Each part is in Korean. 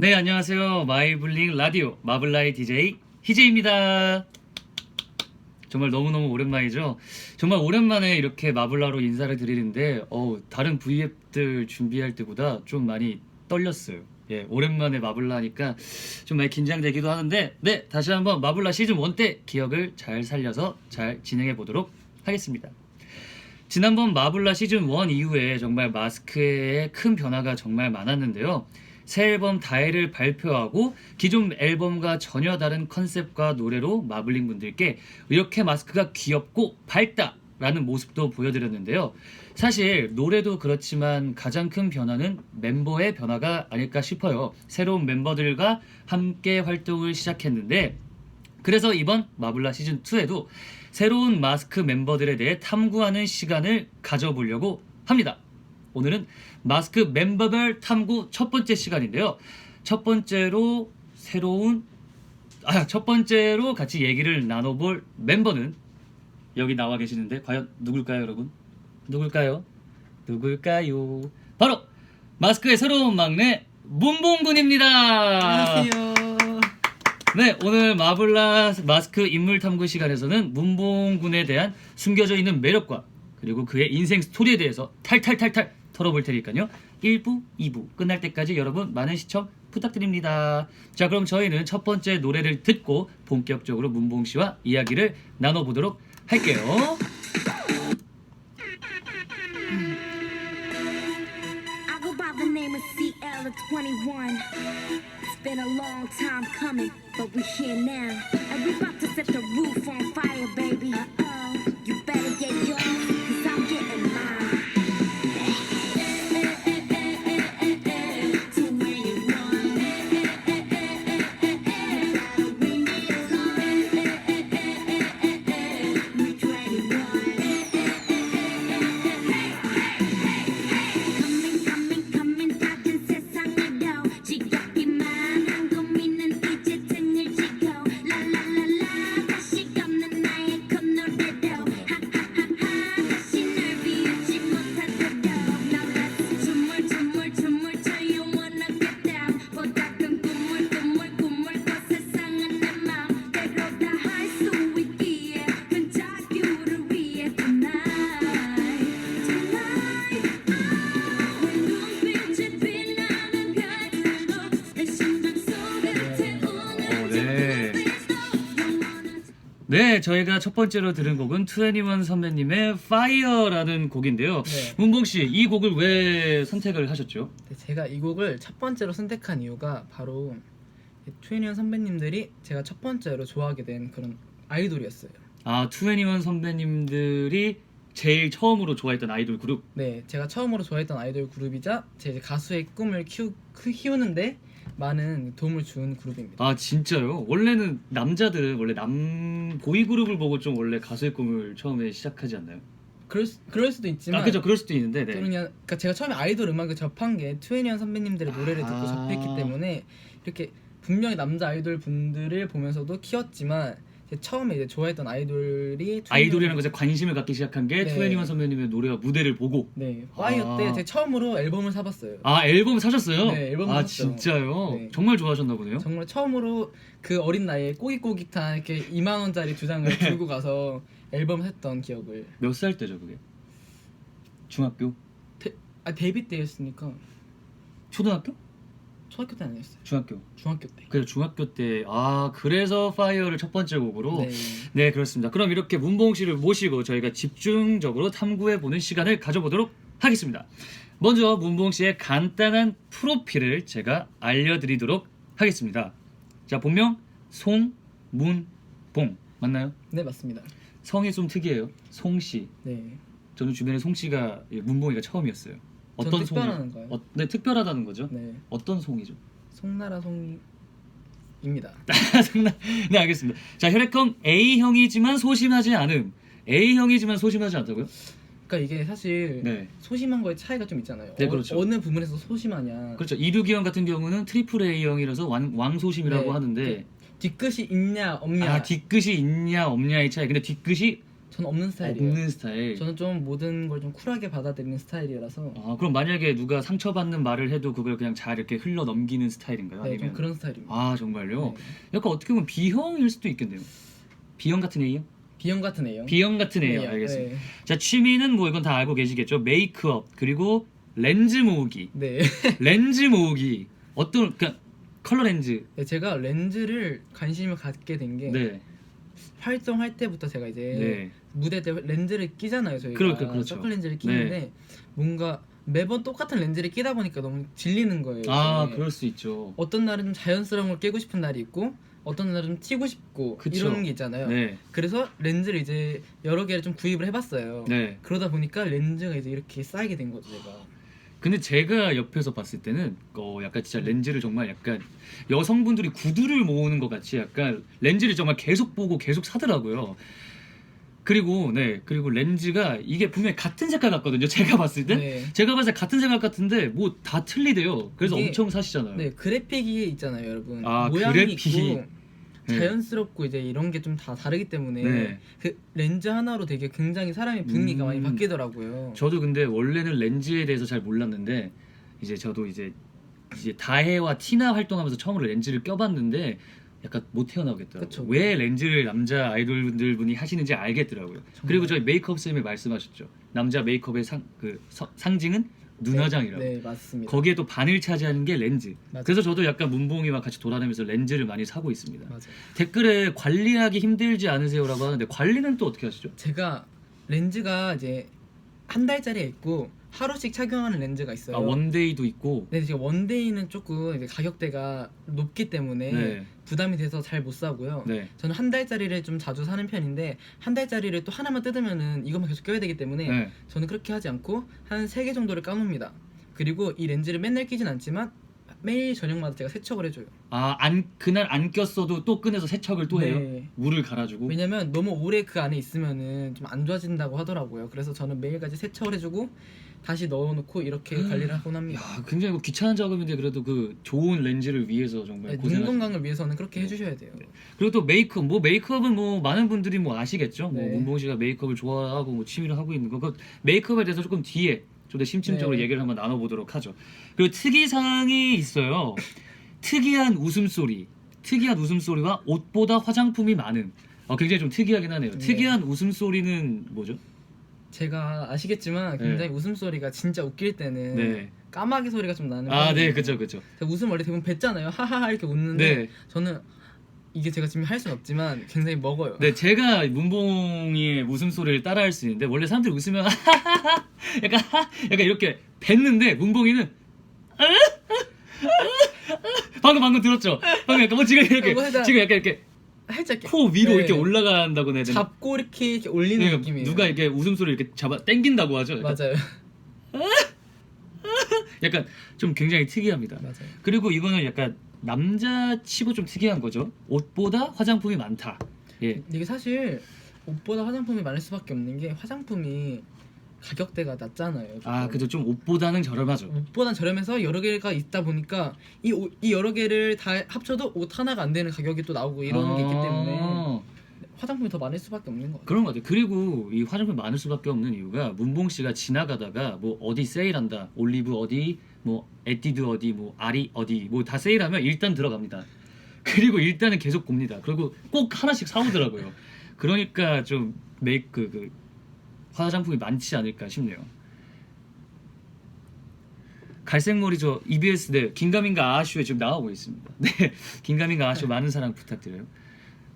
네, 안녕하세요. 마이블링 라디오 마블라이 DJ 희재입니다. 정말 너무너무 오랜만이죠. 정말 오랜만에 이렇게 마블라로 인사를 드리는데 다른 V앱들 준비할 때보다 좀 많이 떨렸어요. 예, 오랜만에 마블라 하니까 좀 많이 긴장되기도 하는데, 네, 다시 한번 마블라 시즌 1 때 기억을 잘 살려서 잘 진행해 보도록 하겠습니다. 지난번 마블라 시즌 1 이후에 정말 마스크에 큰 변화가 정말 많았는데요. 새 앨범 다이를 발표하고 기존 앨범과 전혀 다른 컨셉과 노래로 마블링 분들께 이렇게 마스크가 귀엽고 밝다 라는 모습도 보여드렸는데요. 사실 노래도 그렇지만 가장 큰 변화는 멤버의 변화가 아닐까 싶어요. 새로운 멤버들과 함께 활동을 시작했는데, 그래서 이번 마블라 시즌2에도 새로운 마스크 멤버들에 대해 탐구하는 시간을 가져보려고 합니다. 오늘은 마스크 멤버별 탐구 첫 번째 시간인데요. 첫 번째로 같이 얘기를 나눠볼 멤버는 여기 나와 계시는데 과연 누굴까요, 여러분? 누굴까요? 바로 마스크의 새로운 막내 문봉군입니다. 안녕하세요. 네, 오늘 마블라 마스크 인물 탐구 시간에서는 문봉군에 대한 숨겨져 있는 매력과 그리고 그의 인생 스토리에 대해서 탈탈탈탈 털어볼 테니까요. 1부, 2부 끝날 때까지 여러분 많은 시청 부탁드립니다. 자, 그럼 저희는 첫 번째 노래를 듣고 본격적으로 문봉 씨와 이야기를 나눠보도록 할게요. I go by the name of CL21. It's been a long time coming, but we're here now. And we about to set the roof on fire, baby. You better get yours, cause I'm getting mine. To where you want. Which way you want. Coming 작은 세상으로 지겹기만 한 고민은 이제 등을 지고 라라라라 다시 걷는 나의 콧노래로 하하하하 다시 널 비웃지 못하도록 나라서 춤을 춰 you wanna get down 보다 큰 꿈을 꿔 세상은 내 맘대로 다 할 수 있기에 큰 자유를 위해 tonight 눈빛이 빛나는 별들로 내 심장 속을 태우는 네, 저희가 첫 번째로 들은 곡은 21 선배님의 Fire라는 곡인데요. 네. 문봉 씨, 이 곡을 왜 선택을 하셨죠? 네, 제가 이 곡을 첫 번째로 선택한 이유가 바로 트웬티원 선배님들이 제가 첫 번째로 좋아하게 된 그런 아이돌이었어요. 아, 21 선배님들이 제일 처음으로 좋아했던 아이돌 그룹. 네, 제가 처음으로 좋아했던 아이돌 그룹이자 제 이제 가수의 꿈을 키우는데 많은 도움을 준 그룹입니다. 아, 진짜요? 원래는 남자들은 원래 보이 그룹을 보고 좀 원래 가수의 꿈을 처음에 시작하지 않나요? 그럴 수도 있지만 그죠, 그럴 수도 있는데, 네. 저는 그러니까 제가 처음에 아이돌 음악을 접한 게 트웬티원 선배님들의 노래를 듣고 접했기 때문에 이렇게 분명히 남자 아이돌 분들을 보면서도 키웠지만 제 처음에 이제 좋아했던 아이돌이 아이돌이라는 것에 관심을 갖기 시작한 게 네. 21 선배님의 노래와 무대를 보고. 네, 파이어 때 제가 처음으로 앨범을 사봤어요. 아, 앨범 사셨어요? 네, 앨범 아, 샀죠. 진짜요? 네. 정말 좋아하셨나 보네요. 정말 처음으로 그 어린 나이에 꼬깃꼬깃한 이렇게 2만 원짜리 두 장을 네. 들고 가서 앨범 샀던 기억을. 몇 살 때죠, 그게? 중학교? 데뷔 때였으니까 초등학교? 초등학교 때 아니었어요. 중학교. 중학교 때. 그래서 중학교 때, 그래서 파이어를 첫 번째 곡으로. 네. 네, 그렇습니다. 그럼 이렇게 문봉 씨를 모시고 저희가 집중적으로 탐구해보는 시간을 가져보도록 하겠습니다. 먼저 문봉 씨의 간단한 프로필을 제가 알려드리도록 하겠습니다. 자, 본명 송문봉 맞나요? 네, 맞습니다. 성이 좀 특이해요. 송씨. 네. 저는 주변에 송씨가, 문봉이가 처음이었어요. 전 어떤 송이? 특별한가요? 네, 특별하다는 거죠. 네. 어떤 송이죠? 송나라 송입니다. 네, 알겠습니다. 자, 혈액형 A형이지만 소심하지 않음. A형이지만 소심하지 않다고요? 그러니까 이게 사실 네. 소심한 거에 차이가 좀 있잖아요. 네, 그렇죠. 어느 부분에서 소심하냐. 그렇죠. 이두기형 같은 경우는 트리플 A형이라서 왕소심이라고 네. 하는데, 뒤끝이 있냐 없냐. 뒤끝이 있냐 없냐의 차이. 근데 뒤끝이 저는 없는 스타일이에요. 없는 스타일. 저는 좀 모든 걸 좀 쿨하게 받아들이는 스타일이라서 아, 그럼 만약에 누가 상처받는 말을 해도 그걸 그냥 잘 이렇게 흘러 넘기는 스타일인가요? 네, 좀 아니면 그런 스타일입니다. 아, 정말요? 네. 약간 어떻게 보면 B형일 수도 있겠네요. B형 같은 A형? B형 같은 A형. B형 같은 A형. 네, 알겠습니다. 네. 자, 취미는 뭐 이건 다 알고 계시겠죠? 메이크업 그리고 렌즈 모으기. 네. 렌즈 모으기. 어떤 그러니까 컬러 렌즈. 네, 제가 렌즈를 관심을 갖게 된 게 네. 활동할 때부터 제가 이제 네. 무대 때 렌즈를 끼잖아요. 저희가 그렇죠. 서클 렌즈를 끼는데 뭔가 매번 똑같은 렌즈를 끼다 보니까 너무 질리는 거예요. 아, 이제. 그럴 수 있죠. 어떤 날은 좀 자연스러운 걸 끼고 싶은 날이 있고 어떤 날은 좀 튀고 싶고 그쵸. 이런 게 있잖아요. 네. 그래서 렌즈를 이제 여러 개를 좀 구입을 해봤어요. 네. 그러다 보니까 렌즈가 이제 이렇게 쌓이게 된 거죠, 제가. 근데 제가 옆에서 봤을 때는 약간 진짜 렌즈를 정말 약간 여성분들이 구두를 모으는 것 같이 약간 렌즈를 정말 계속 보고 계속 사더라고요. 그리고 렌즈가 이게 분명히 같은 색깔 같거든요. 제가 봤을 때 네. 제가 봤을 때 같은 색깔 같은데 뭐 다 틀리대요. 그래서 이게- 엄청 사시잖아요. 네, 그래픽이 있잖아요, 여러분. 아, 모양이 그래픽이. 있고 자연스럽고 이제 이런 게 좀 다 다르기 때문에 네. 그 렌즈 하나로 되게 굉장히 사람의 분위기가 많이 바뀌더라고요. 저도 근데 원래는 렌즈에 대해서 잘 몰랐는데 이제 저도 이제 다혜와 티나 활동하면서 처음으로 렌즈를 껴봤는데 약간 못 태어나겠더라고요. 그쵸. 왜 렌즈를 남자 아이돌분들 분이 하시는지 알겠더라고요. 그리고 저희 메이크업 쌤이 말씀하셨죠. 남자 메이크업의 상징은 눈화장이라고. 네, 맞습니다. 거기에 또 반을 차지하는 게 렌즈. 맞아요. 그래서 저도 약간 문봉이와 같이 돌아다니면서 렌즈를 많이 사고 있습니다. 맞아요. 댓글에 관리하기 힘들지 않으세요라고 하는데 관리는 또 어떻게 하시죠? 제가 렌즈가 이제 한 달짜리 있고 하루씩 착용하는 렌즈가 있어요. 아, 원데이도 있고. 근데 제가 원데이는 조금 이제 가격대가 높기 때문에 네. 부담이 돼서 잘 못 사고요. 네. 저는 한 달짜리를 좀 자주 사는 편인데 한 달짜리를 또 하나만 뜯으면은 이것만 계속 껴야 되기 때문에 네. 저는 그렇게 하지 않고 한 3개 정도를 까놓습니다. 그리고 이 렌즈를 맨날 끼진 않지만 매일 저녁마다 제가 세척을 해줘요. 그날 안 꼈어도 또 꺼내서 세척을 또 해요? 네. 물을 갈아주고? 왜냐면 너무 오래 그 안에 있으면은 좀 안 좋아진다고 하더라고요. 그래서 저는 매일같이 세척을 해주고 다시 넣어놓고 이렇게 관리를 하곤 합니다. 야, 굉장히 귀찮은 작업인데 그래도 그 좋은 렌즈를 위해서 정말 네, 눈 고생하시고. 건강을 위해서는 그렇게 해주셔야 돼요. 그리고 또 메이크업은 뭐 많은 분들이 뭐 아시겠죠? 뭐 네. 문봉 씨가 메이크업을 좋아하고 뭐 취미로 하고 있는 거. 그 메이크업에 대해서 조금 뒤에 좀 더 심층적으로 네. 얘기를 한번 나눠보도록 하죠. 그리고 특이사항이 있어요. 특이한 웃음소리와 옷보다 화장품이 많은. 굉장히 좀 특이하긴 하네요. 네. 특이한 웃음소리는 뭐죠? 제가 아시겠지만 굉장히 웃음소리가 진짜 웃길 때는 네. 까마귀 소리가 좀 나는 아, 네, 편이에요. 그쵸. 제가 웃음 원래 대부분 뱉잖아요. 하하하 이렇게 웃는데 네. 저는 이게 제가 지금 할 수는 없지만 굉장히 먹어요. 네, 제가 문봉이의 웃음소리를 따라할 수 있는데 원래 사람들이 웃으면 약간 이렇게 뱉는데 문봉이는 방금 들었죠? 방금 약간 지금 이렇게 뭐 해다- 지금 약간 이렇게 살짝 코 위로 네. 이렇게 올라간다고 해야 되나? 잡고 이렇게 올리는 그러니까 느낌이에요. 누가 이렇게 웃음소리 이렇게 잡아 당긴다고 하죠? 약간, 맞아요. 약간 좀 굉장히 특이합니다. 맞아요. 그리고 이거는 약간 남자 치고 좀 특이한 거죠. 옷보다 화장품이 많다. 예. 이게 사실 옷보다 화장품이 많을 수밖에 없는 게 화장품이 가격대가 낮잖아요. 조금. 그죠. 좀 옷보다는 저렴하죠. 옷보단 저렴해서 여러 개가 있다 보니까 이 여러 개를 다 합쳐도 옷 하나가 안 되는 가격이 또 나오고 이런 게 있기 때문에 화장품이 더 많을 수밖에 없는 것 같아요. 그런 것 같아요. 그리고 이 화장품이 많을 수밖에 없는 이유가 문봉 씨가 지나가다가 뭐 어디 세일한다, 올리브 어디, 뭐 에뛰드 어디, 뭐 아리 어디, 뭐 다 세일하면 일단 들어갑니다. 그리고 일단은 계속 봅니다. 그리고 꼭 하나씩 사오더라고요. 그러니까 좀 그 화장품이 많지 않을까 싶네요. 갈색머리죠. EBS 네 긴가민가 아쇼에 지금 나오고 있습니다. 네, 긴가민가 아쇼 많은 사랑 부탁드려요.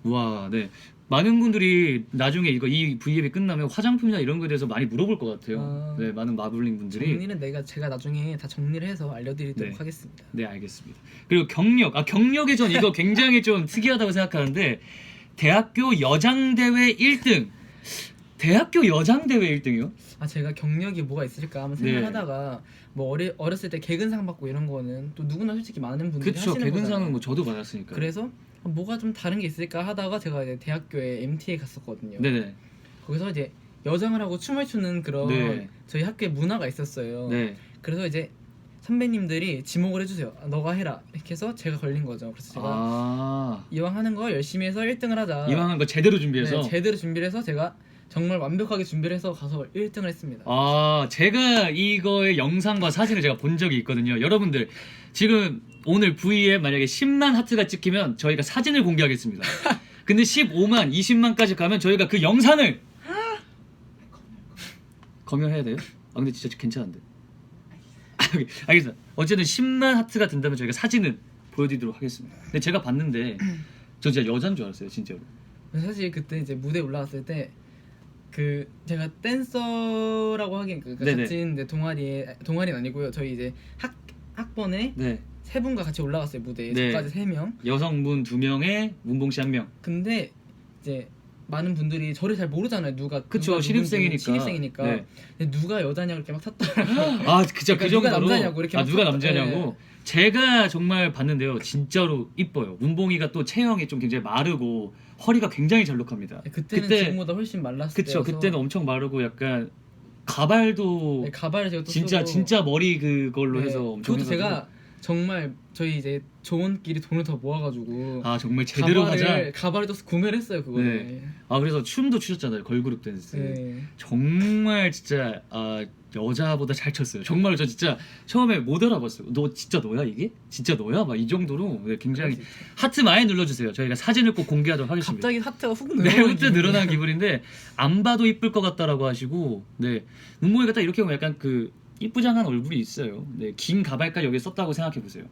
우와, 네. 많은 분들이 나중에 이 V앱이 끝나면 화장품이나 이런 거에 대해서 많이 물어볼 것 같아요. 네, 많은 마블링 분들이. 정리는 제가 나중에 다 정리를 해서 알려드리도록 네. 하겠습니다. 네, 알겠습니다. 그리고 경력에 전 이거 굉장히 좀 특이하다고 생각하는데 대학교 여장대회 1등. 대학교 여장대회 1등이요? 제가 경력이 뭐가 있을까 한번 네. 생각하다가 뭐 어렸을 때 개근상 받고 이런 거는 또 누구나 솔직히 많은 분들이 그쵸. 하시는 개근상은 거잖아요. 뭐 저도 받았으니까. 그래서 뭐가 좀 다른 게 있을까 하다가 제가 이제 대학교에 MT에 갔었거든요. 네네. 거기서 이제 여장을 하고 춤을 추는 그런 네. 저희 학교에 문화가 있었어요. 네. 그래서 이제 선배님들이 지목을 해주세요. 너가 해라 이렇게 해서 제가 걸린 거죠. 그래서 제가 이왕 하는 거 열심히 해서 1등을 하자. 이왕 한 거 제대로 준비해서. 네, 제대로 준비를 해서 제가 정말 완벽하게 준비를 해서 가서 1등을 했습니다. 아, 제가 이거의 영상과 사진을 제가 본 적이 있거든요. 여러분들 지금 오늘 V에 만약에 10만 하트가 찍히면 저희가 사진을 공개하겠습니다. 근데 15만, 20만까지 가면 저희가 그 영상을 검열해야 돼요? 아 근데 진짜 괜찮은데. 알겠습니다. 어쨌든 10만 하트가 된다면 저희가 사진을 보여드리도록 하겠습니다. 근데 제가 봤는데 저 진짜 여자인 줄 알았어요, 진짜로. 사실 그때 이제 무대에 올라갔을 때 그 제가 댄서라고 하긴 그 네네. 같이 있는데 동아리는 아니고요. 저희 이제 학번에 네. 세 분과 같이 올라갔어요 무대에. 네. 저까지 3명. 여성분 2명에 문봉 씨 1명. 근데 이제 많은 분들이 저를 잘 모르잖아요. 누가 그쵸, 누가 누군지, 신입생이니까. 신입생이니까. 네. 근데 누가 여자냐고 이렇게 막 탔더라고요. 아, 그쵸, 그 그러니까 누가 정도로. 남자냐고 이렇게 막 누가 탔- 남자냐고. 네. 제가 정말 봤는데요, 진짜로 이뻐요. 문봉이가 또 체형이 좀 굉장히 마르고 허리가 굉장히 잘록합니다. 그때는 그때- 지금보다 훨씬 말랐을 그쵸, 때여서 그때는 엄청 마르고 약간 가발도 네, 가발을 제가 또 진짜 쓰고 진짜 머리 그걸로 네, 해서 엄청 그것도 해가지고. 제가 정말 저희 이제 조원끼리 돈을 더 모아가지고 아 정말 제대로 하자. 가발을 또 구매를 했어요 그거를. 네. 아 그래서 춤도 추셨잖아요, 걸그룹 댄스. 네. 정말 진짜 여자보다 잘 췄어요. 정말 저 진짜 처음에 못 알아봤어요. 너 진짜 너야 이게? 진짜 너야? 막 이 정도로 굉장히 그럴 수 있죠. 하트 많이 눌러주세요. 저희가 사진을 꼭 공개하도록 하겠습니다. 갑자기 하트가 훅 네, 늘어나는 그때 늘어난 기분인데 안 봐도 이쁠 것 같다라고 하시고, 네 눈모이가 딱 이렇게 보면 약간 그 이쁘장한 얼굴이 있어요. 네, 긴 가발까지 여기 썼다고 생각해 보세요.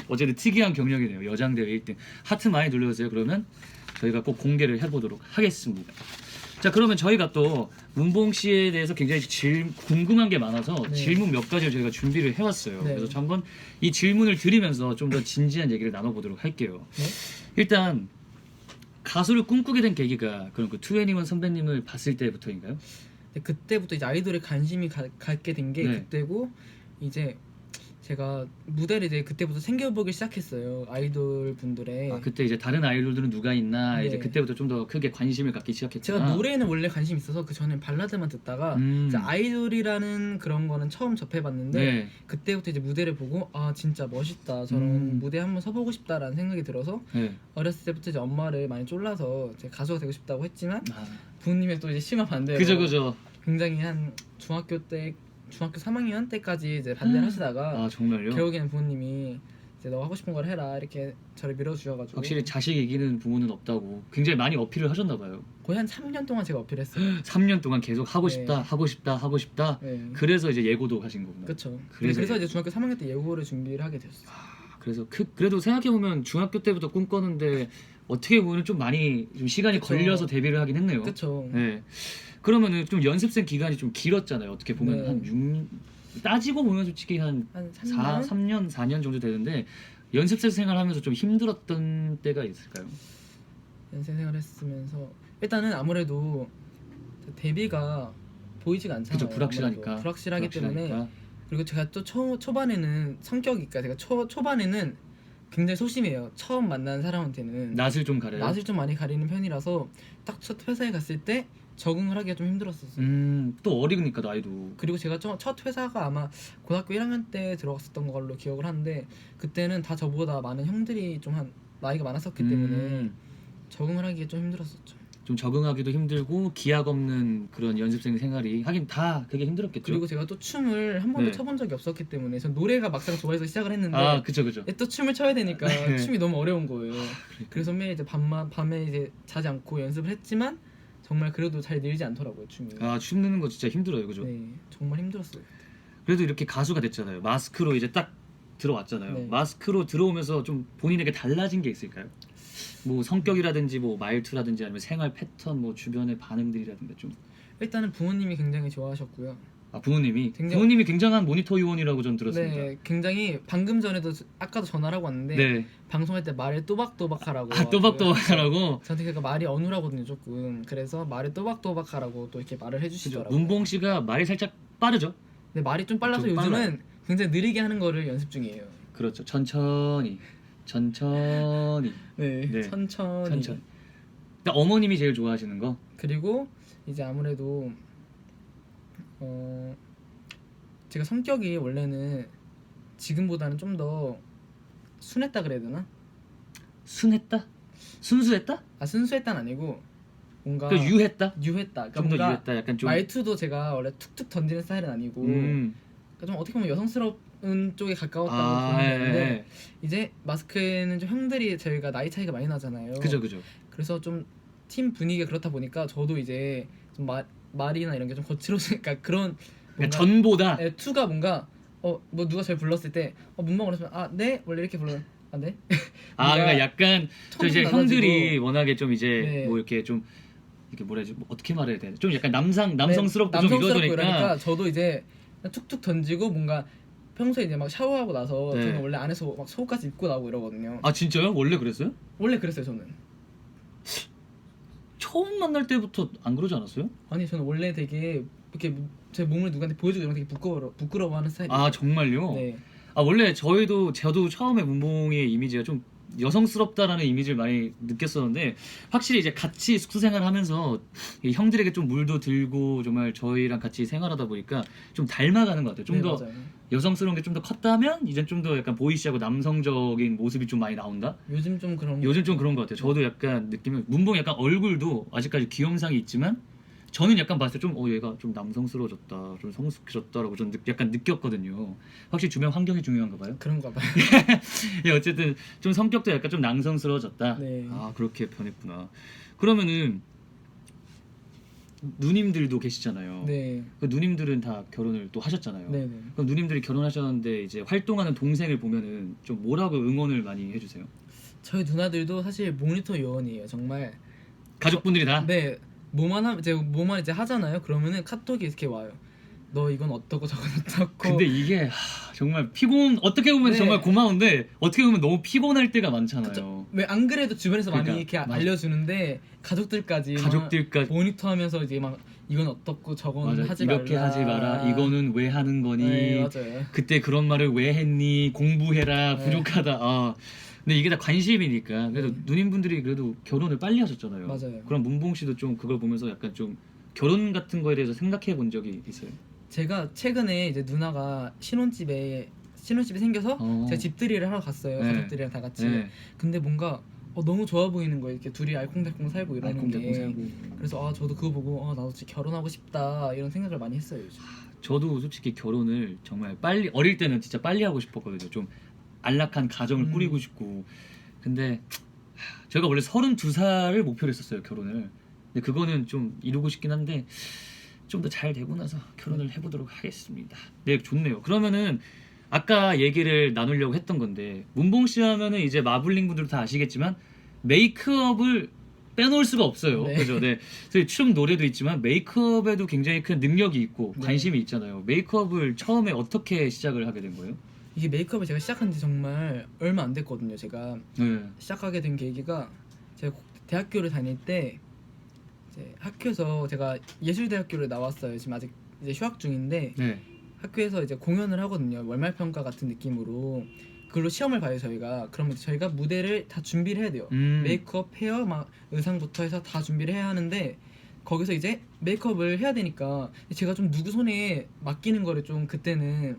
어쨌든 특이한 경력이네요. 여장대회 1등. 하트 많이 눌러주세요. 그러면 저희가 꼭 공개를 해보도록 하겠습니다. 자, 그러면 저희가 또 문봉 씨에 대해서 굉장히 궁금한 게 많아서 네. 질문 몇 가지를 저희가 준비를 해왔어요. 네. 그래서 한번 이 질문을 드리면서 좀 더 진지한 얘기를 나눠보도록 할게요. 네? 일단 가수를 꿈꾸게 된 계기가 그럼 그 투애니원 선배님을 봤을 때부터인가요? 근데 그때부터 이제 아이돌에 관심이 갖게 된 게 네. 그때고 이제 제가 무대를 이제 그때부터 챙겨보기 시작했어요 아이돌 분들의. 아, 그때 이제 다른 아이돌들은 누가 있나 네. 이제 그때부터 좀 더 크게 관심을 갖기 시작했구나. 제가 노래에는 원래 관심이 있어서 그 전엔 발라드만 듣다가 이제 아이돌이라는 그런 거는 처음 접해봤는데 네. 그때부터 이제 무대를 보고 아 진짜 멋있다 저런 무대 한번 서보고 싶다라는 생각이 들어서 네. 어렸을 때부터 이제 엄마를 많이 쫄라서 이제 가수가 되고 싶다고 했지만 아, 부모님의 또 이제 심한 반대로 그죠. 굉장히 한 중학교 3학년 때까지 이제 반대를 하시다가 아 정말요? 결국에는 부모님이 이제 너 하고 싶은 걸 해라 이렇게 저를 밀어주셔가지고 확실히 자식 이기는 부모는 없다고 굉장히 많이 어필을 하셨나 봐요. 거의 한 3년 동안 제가 어필했어요. 3년 동안 계속 하고 네. 싶다, 하고 싶다, 하고 싶다. 네. 그래서 이제 예고도 가신 거구나. 그렇죠. 그래서 그래서 이제 중학교 3학년 때 예고를 준비를 하게 됐어요. 그래서 그래도 생각해 보면 중학교 때부터 꿈꿨는데 어떻게 보면 좀 많이 좀 시간이 그쵸. 걸려서 데뷔를 하긴 했네요. 그렇죠. 네. 그러면은 좀 연습생 기간이 좀 길었잖아요. 어떻게 보면 네. 한 따지고 보면 솔직히 한 한 3년, 4년 정도 되는데 연습생 생활하면서 좀 힘들었던 때가 있을까요? 연생 생활했으면서 일단은 아무래도 데뷔가 보이지가 않잖아요. 그죠, 불확실하니까. 아무래도. 불확실하기 때문에 불확실하니까. 그리고 제가 또 초반에는 성격이니까 제가 초반에는 굉장히 소심해요. 처음 만난 사람한테는 낯을 좀 가려요. 낯을 좀 많이 가리는 편이라서 딱 첫 회사에 갔을 때 적응을 하기가 좀 힘들었었어요. 또 어리니까 나이도. 그리고 제가 첫 회사가 아마 고등학교 1학년 때 들어갔었던 걸로 기억을 하는데 그때는 다 저보다 많은 형들이 좀 한 나이가 많았었기 때문에 적응을 하기가 좀 힘들었었죠. 좀 적응하기도 힘들고 기약 없는 그런 연습생 생활이 하긴 다 그게 힘들었겠죠. 그리고 제가 또 춤을 한 번도 네. 춰본 적이 없었기 때문에 전 노래가 막상 좋아해서 시작을 했는데 아 그죠. 또 춤을 춰야 되니까 네. 춤이 너무 어려운 거예요. 그래서 매일 이제 밤에 이제 자지 않고 연습을 했지만 정말 그래도 잘 늘지 않더라고요 춤이. 춤 느는 거 진짜 힘들어요, 그죠? 네, 정말 힘들었어요. 그래도 이렇게 가수가 됐잖아요. 마스크로 이제 딱 들어왔잖아요. 네. 마스크로 들어오면서 좀 본인에게 달라진 게 있을까요? 뭐 성격이라든지 뭐 말투라든지 아니면 생활 패턴, 뭐 주변의 반응들이라든가 좀. 일단은 부모님이 굉장히 좋아하셨고요. 부모님이 굉장한 모니터 요원이라고 전 들었습니다. 네, 굉장히 방금 전에도 아까도 전화를 하고 왔는데 네. 방송할 때 말을 또박또박하라고. 또박또박하라고. 저한테 그러니까 말이 어눌하거든요 조금. 그래서 말을 또박또박하라고 또 이렇게 말을 해주시더라고요. 문봉 씨가 말이 살짝 빠르죠? 근데 말이 좀 빨라서 좀 요즘은 빨라요. 굉장히 느리게 하는 거를 연습 중이에요. 그렇죠. 천천히. 네, 네. 천천히. 천천히. 근데 어머님이 제일 좋아하시는 거? 그리고 이제 아무래도 제가 성격이 원래는 지금보다는 좀 더 순했다 그래야 되나? 순했다? 순수했다? 순수했다는 아니고 뭔가 그 유했다? 유했다. 그러니까 좀 더 뭔가 유했다. 약간 좀. 말투도 제가 원래 툭툭 던지는 스타일은 아니고 그러니까 좀 어떻게 보면 여성스러운 쪽에 가까웠다고 보면 되는데 예. 이제 마스크는 좀 형들이 저희가 나이 차이가 많이 나잖아요. 그죠. 그래서 좀 팀 분위기가 그렇다 보니까 저도 이제 좀 말이나 이런 게 좀 거칠어지니까 그런 그러니까 전보다. 네, 투가 뭔가 뭐 누가 저를 불렀을 때 문방 그러면 네 원래 이렇게 불러요. 네. 그러니까 약간 저 이제 톤도 형들이 워낙에 좀 이제 네. 뭐 이렇게 좀 이렇게 뭐라 해야지, 뭐 어떻게 말해야 되나, 좀 약간 남성스럽고 좀 남성스럽고 이러니까. 이러니까 저도 이제 툭툭 던지고 뭔가 평소에 이제 막 샤워하고 나서 네. 저는 원래 안에서 막 속옷까지 입고 나오고 이러거든요. 아 진짜요? 원래 그랬어요? 원래 그랬어요 저는. 처음 만날 때부터 안 그러지 않았어요? 아니 저는 원래 되게 이렇게 제 몸을 누구한테 보여주고 이런 거 되게 부끄러워하는 스타일이에요. 아 정말요? 네. 원래 저도 처음에 문봉의 이미지가 좀 여성스럽다라는 이미지를 많이 느꼈었는데, 확실히 이제 같이 숙소 생활하면서 이 형들에게 좀 물도 들고 정말 저희랑 같이 생활하다 보니까 좀 닮아가는 것 같아요. 좀 더 맞아요. 여성스러운 게 좀 더 컸다면 이젠 좀 더 약간 보이시하고 남성적인 모습이 좀 많이 나온다. 요즘 좀 그런 요즘 좀 그런 것 같아요. 저도 약간 느낌은 문봉 약간 얼굴도 아직까지 귀염상이 있지만 저는 약간 봤을 때 좀 얘가 좀 남성스러워졌다, 좀 성숙해졌다라고 좀 약간 느꼈거든요. 확실히 주변 환경이 중요한가 봐요. 그런가 봐요. 예, 어쨌든 좀 성격도 약간 좀 남성스러워졌다. 네. 그렇게 변했구나. 그러면은 누님들도 계시잖아요. 네. 그 누님들은 다 결혼을 또 하셨잖아요. 네네. 그럼 누님들이 결혼하셨는데 이제 활동하는 동생을 보면은 좀 뭐라고 응원을 많이 해주세요? 저희 누나들도 사실 모니터 요원이에요. 정말. 가족분들이 다? 네. 뭐만 이제 하잖아요. 그러면은 카톡이 이렇게 와요. 너 이건 어떻고 저건 어떻고. 근데 이게 정말 어떻게 보면 네. 정말 고마운데 어떻게 보면 너무 피곤할 때가 많잖아요. 왜 안 그래도 주변에서 그러니까, 많이 이렇게 맞아. 알려주는데 가족들까지 모니터하면서 이제 막 이건 어떻고 저건 맞아. 하지 이렇게 말라. 하지 마라. 이거는 왜 하는 거니? 네, 맞아요. 그때 그런 말을 왜 했니? 공부해라. 네. 부족하다. 근데 이게 다 관심이니까. 그래도 누님분들이 그래도 결혼을 빨리 하셨잖아요. 맞아요. 그럼 문봉 씨도 좀 그걸 보면서 약간 좀 결혼 같은 거에 대해서 생각해 본 적이 있어요? 제가 최근에 이제 누나가 신혼집이 생겨서 제가 집들이를 하러 갔어요. 네. 가족들이랑 다 같이. 네. 근데 뭔가 너무 좋아 보이는 거예요. 이렇게 둘이 알콩달콩 살고 이러는 알콩달콩 게. 살고. 그래서 저도 그거 보고 나도 진짜 결혼하고 싶다 이런 생각을 많이 했어요. 요즘. 저도 솔직히 결혼을 정말 빨리, 어릴 때는 진짜 빨리 하고 싶었거든요. 좀 안락한 가정을 꾸리고 싶고. 근데 제가 원래 32살을 목표로 했었어요, 결혼을. 근데 그거는 좀 이루고 싶긴 한데 좀 더 잘 되고 나서 결혼을 해보도록 하겠습니다. 네, 좋네요. 그러면은 아까 얘기를 나누려고 했던 건데, 문봉 씨 하면은 이제 마블링 분들도 다 아시겠지만 메이크업을 빼놓을 수가 없어요. 네. 그죠? 네. 그래서 춤, 노래도 있지만 메이크업에도 굉장히 큰 능력이 있고 네. 관심이 있잖아요. 메이크업을 처음에 어떻게 시작을 하게 된 거예요? 이게 메이크업을 제가 시작한 지 정말 얼마 안 됐거든요. 제가 네. 시작하게 된 계기가 제가 대학교를 다닐 때 이제 학교에서 제가 예술대학교를 나왔어요. 지금 아직 이제 휴학 중인데 네. 학교에서 이제 공연을 하거든요. 월말 평가 같은 느낌으로 그걸로 시험을 봐요 저희가. 그러면 저희가 무대를 다 준비를 해야 돼요. 메이크업, 헤어, 막 의상부터 해서 다 준비를 해야 하는데 거기서 이제 메이크업을 해야 되니까 제가 좀 누구 손에 맡기는 거를 좀 그때는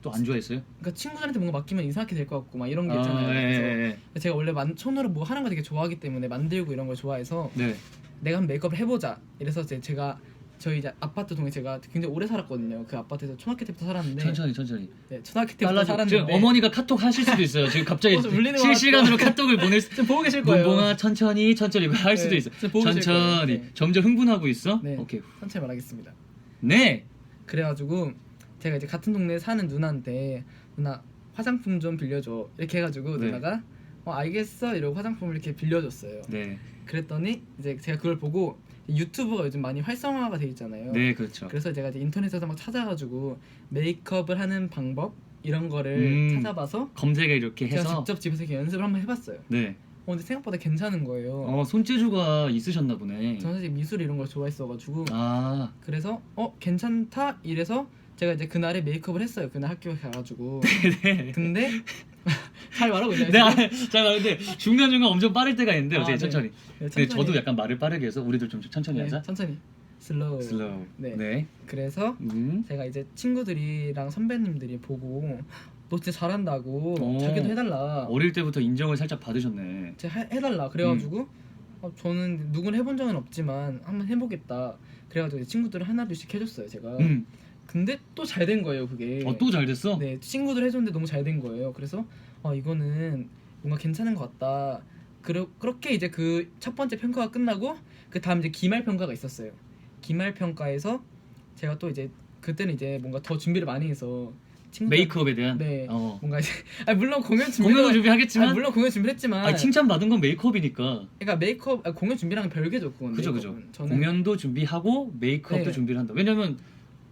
또 안 좋아했어요? 그러니까 친구들한테 뭔가 맡기면 이상하게 될 것 같고 막 이런 게 있잖아요. 예. 그래서 제가 원래 손으로 뭐 하는 거 되게 좋아하기 때문에 만들고 이런 걸 좋아해서 네. 내가 한번 메이크업을 해보자. 이래서 제가 저희 이제 아파트 동에 제가 굉장히 오래 살았거든요. 그 아파트에서 초등학교 때부터 살았는데 천천히. 네, 초등학교 때부터 빨라져. 살았는데 지금 어머니가 카톡 하실 수도 있어요. 지금 갑자기 좀 울리는 것 실시간으로 카톡을 보낼 수. 지금 보고 계실 거예요. 문봉아 천천히 할 수도 네, 있어. 지금 보고 계실 천천히. 거예요. 네. 점점 흥분하고 있어. 네. 오케이. 천천히 말하겠습니다. 네. 그래가지고 제가 이제 같은 동네에 사는 누나한테 누나 화장품 좀 빌려줘 이렇게 해가지고 네. 누나가 알겠어 이러고 화장품을 이렇게 빌려줬어요. 네. 그랬더니 이제 제가 그걸 보고 유튜브가 요즘 많이 활성화가 돼 있잖아요. 네, 그렇죠. 그래서 제가 이제 인터넷에서 막 찾아가지고 메이크업을 하는 방법 이런 거를 찾아봐서 검색을 이렇게 제가 해서 직접 집에서 이렇게 연습을 한번 해봤어요. 네. 근데 생각보다 괜찮은 거예요. 손재주가 있으셨나 보네. 저는 사실 미술 이런 걸 좋아했어가지고 아. 그래서 괜찮다 이래서 제가 이제 그날에 메이크업을 했어요. 그날 학교에 가가지고. 네. 근데 잘 말하고 있나요? 네, 잘 말하는데 중간중간 엄청 빠를 때가 있는데 어떻게 네. 천천히. 네, 네, 저도 약간 말을 빠르게 해서 우리들 좀 천천히 네, 하자. 천천히. 슬로우. 슬로우. 네. 네. 그래서 제가 이제 친구들이랑 선배님들이 보고 너 진짜 잘한다고 오. 자기도 해달라. 어릴 때부터 인정을 살짝 받으셨네. 제가 해달라 그래가지고 저는 누군 해본 적은 없지만 한번 해보겠다. 그래가지고 이제 친구들을 하나둘씩 해줬어요 제가. 근데 또 잘 된 거예요 그게. 또 잘 됐어? 네, 친구들 해줬는데 너무 잘 된 거예요. 그래서 이거는 뭔가 괜찮은 것 같다. 그렇게 이제 그 첫 번째 평가가 끝나고 그 다음 이제 기말 평가가 있었어요. 기말 평가에서 제가 또 이제 그때는 이제 뭔가 더 준비를 많이 해서 메이크업에 대한? 네. 뭔가 이제 물론 공연도 준비하겠지만 물론 공연 준비를 했지만 칭찬받은 건 메이크업이니까. 그러니까 메이크업 공연 준비랑 별개죠 그건. 그죠. 저는 공연도 준비하고 메이크업도 네. 준비를 한다. 왜냐면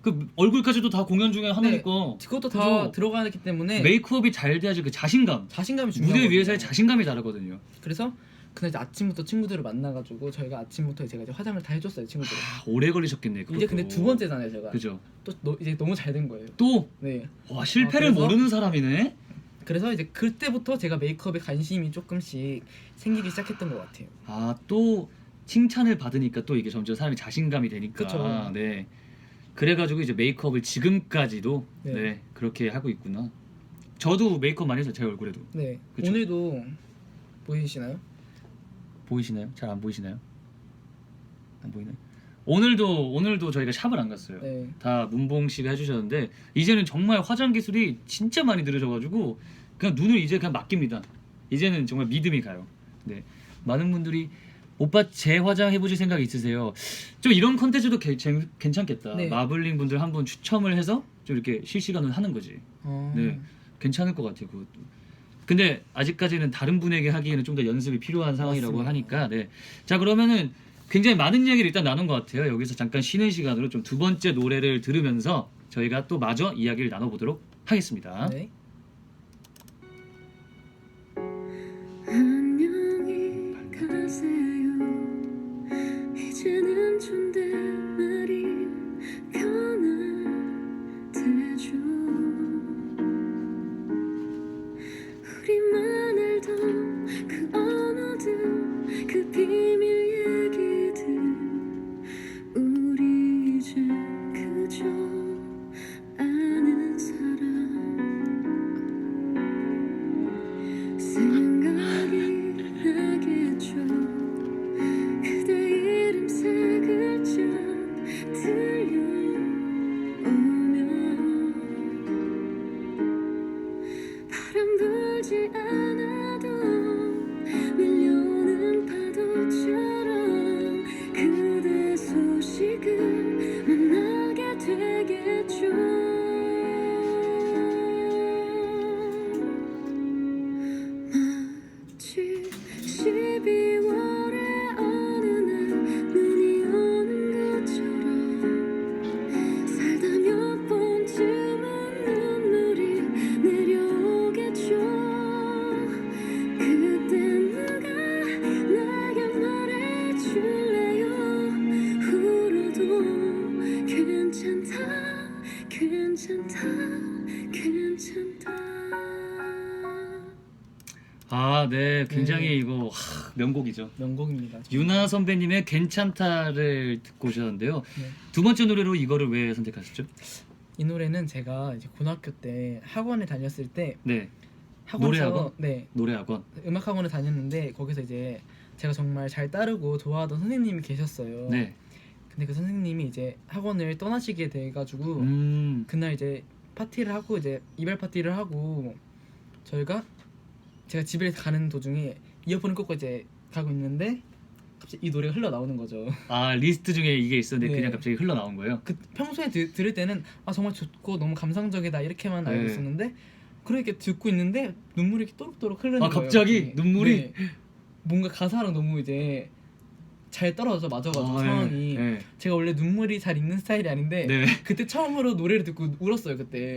그 얼굴까지도 다 공연 중에 하나니까. 그것도 다 들어가기 때문에 메이크업이 잘 돼야지 그 자신감이 중요하거든요. 무대 위에서의 자신감이 다르거든요. 그래서 그날 이제 아침부터 친구들을 만나가지고 저희가 아침부터 제가 이제 화장을 다 해줬어요 친구들. 오래 걸리셨겠네. 그것도. 이제 근데 두 번째잖아요 제가. 그죠. 또 이제 너무 잘 된 거예요. 또? 네. 와 실패를 그래서- 모르는 사람이네. 그래서 이제 그때부터 제가 메이크업에 관심이 조금씩 생기기 시작했던 것 같아요. 또 칭찬을 받으니까 또 이게 점점 사람이 자신감이 되니까. 그쵸. 네. 그래가지고 이제 메이크업을 지금까지도 네. 그렇게 하고 있구나. 저도 메이크업 많이 해서 제 얼굴에도. 네. 그쵸. 오늘도 보이시나요? 보이시나요? 잘 안 보이시나요? 안 보이나요? 오늘도 저희가 샵을 안 갔어요. 네. 다 문봉 씨가 해주셨는데 이제는 정말 화장 기술이 진짜 많이 늘어져가지고 그냥 눈을 이제 그냥 맡깁니다. 이제는 정말 믿음이 가요. 네, 많은 분들이 오빠 제 화장 해보실 생각 있으세요? 좀 이런 컨텐츠도 괜찮겠다. 네. 마블링 분들 한번 추첨을 해서 좀 이렇게 실시간으로 하는 거지. 네, 괜찮을 것 같아요. 그것도. 근데 아직까지는 다른 분에게 하기에는 좀 더 연습이 필요한 상황이라고 맞습니다. 하니까. 네. 자 그러면은 굉장히 많은 이야기를 일단 나눈 것 같아요. 여기서 잠깐 쉬는 시간으로 좀 두 번째 노래를 들으면서 저희가 또 마저 이야기를 나눠보도록 하겠습니다. 네. 안녕히 가세요. 이제는 존댓말이 편하대죠. 우리만 알던 그 언어들, 그 비밀 얘기들, 우리 이제 그저 아는 사람. 생각이 나겠죠. 그대 이름 세 글자 들려오면 바람 불지 않아도 밀려오는 파도처럼 그대 소식을 만나게 되겠죠. 마치 12월의 어느 날 눈이 오는 것처럼 살다 몇 번쯤은 눈물이 내려오겠죠. 그때 누가 내게 말해줄래요. 울어도 괜찮다 괜찮다 괜찮다. 네, 굉장히 이거 명곡이죠. 명곡입니다. 유나 선배님의 괜찮다를 듣고 오셨는데요. 네. 두 번째 노래로 이거를 왜 선택하셨죠? 이 노래는 제가 이제 고등학교 때 학원에 다녔을 때 네, 학원에서 노래학원? 네, 노래학원. 음악 학원을 다녔는데 거기서 이제 제가 정말 잘 따르고 좋아하던 선생님이 계셨어요. 네. 근데 그 선생님이 이제 학원을 떠나시게 돼가지고 그날 이제 파티를 하고 이제 이별 파티를 하고 제가 집에 가는 도중에 이어폰을 꽂고 이제 가고 있는데 갑자기 이 노래가 흘러나오는 거죠. 리스트 중에 이게 있었는데 네. 그냥 갑자기 흘러나온 거예요? 그 평소에 들을 때는 정말 좋고 너무 감상적이다 이렇게만 알고 네. 있었는데 그렇게 듣고 있는데 눈물이 이렇게 또록또록 흐르는 거예요. 갑자기? 눈물이? 네. 뭔가 가사랑 너무 이제 잘 떨어져 맞아가지고 네. 상황이. 네. 제가 원래 눈물이 잘 있는 스타일이 아닌데 네. 그때 처음으로 노래를 듣고 울었어요 그때.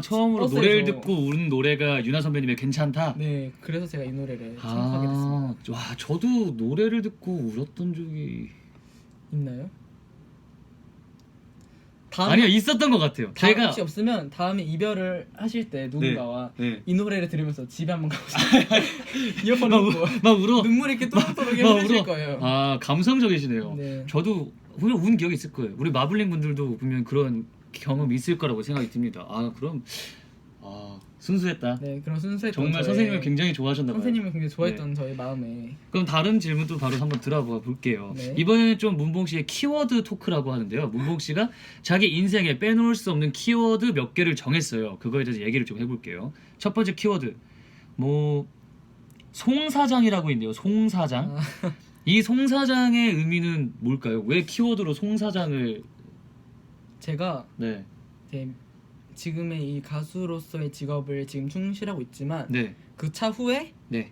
처음으로 버스에서. 노래를 듣고 우는 노래가 유나 선배님의 괜찮다? 네, 그래서 제가 이 노래를 선곡하게 됐습니다. 와, 저도 노래를 듣고 울었던 적이 있나요? 아니요, 있었던 것 같아요. 다음 제가 혹시 없으면 다음에 이별을 하실 때 누군가와 네. 이 노래를 들으면서 집에 한번 가고 싶어요. 이어폰 놓고 막 울어. 눈물이 이렇게 또록또록 막 흐르실 울어. 거예요. 감성적이시네요. 네. 저도 분명 운 기억이 있을 거예요. 우리 마블링 분들도 분명 그런 경험이 있을 거라고 생각이 듭니다. 그럼 순수했다. 네, 그런 순수했던 정말 저의- 선생님을 굉장히 좋아하셨나 봐요. 선생님을 굉장히 좋아했던 저의 마음에. 그럼 다른 질문도 바로 한번 들어봐 볼게요. 네. 이번에는 좀 문봉 씨의 키워드 토크라고 하는데요. 문봉 씨가 자기 인생에 빼놓을 수 없는 키워드 몇 개를 정했어요. 그거에 대해서 얘기를 좀 해볼게요. 첫 번째 키워드 뭐 송사장이라고 있네요. 송사장. 이 송사장의 의미는 뭘까요? 왜 키워드로 송사장을 제가 네. 이제 지금의 이 가수로서의 직업을 지금 충실하고 있지만 네. 그 차후에 네.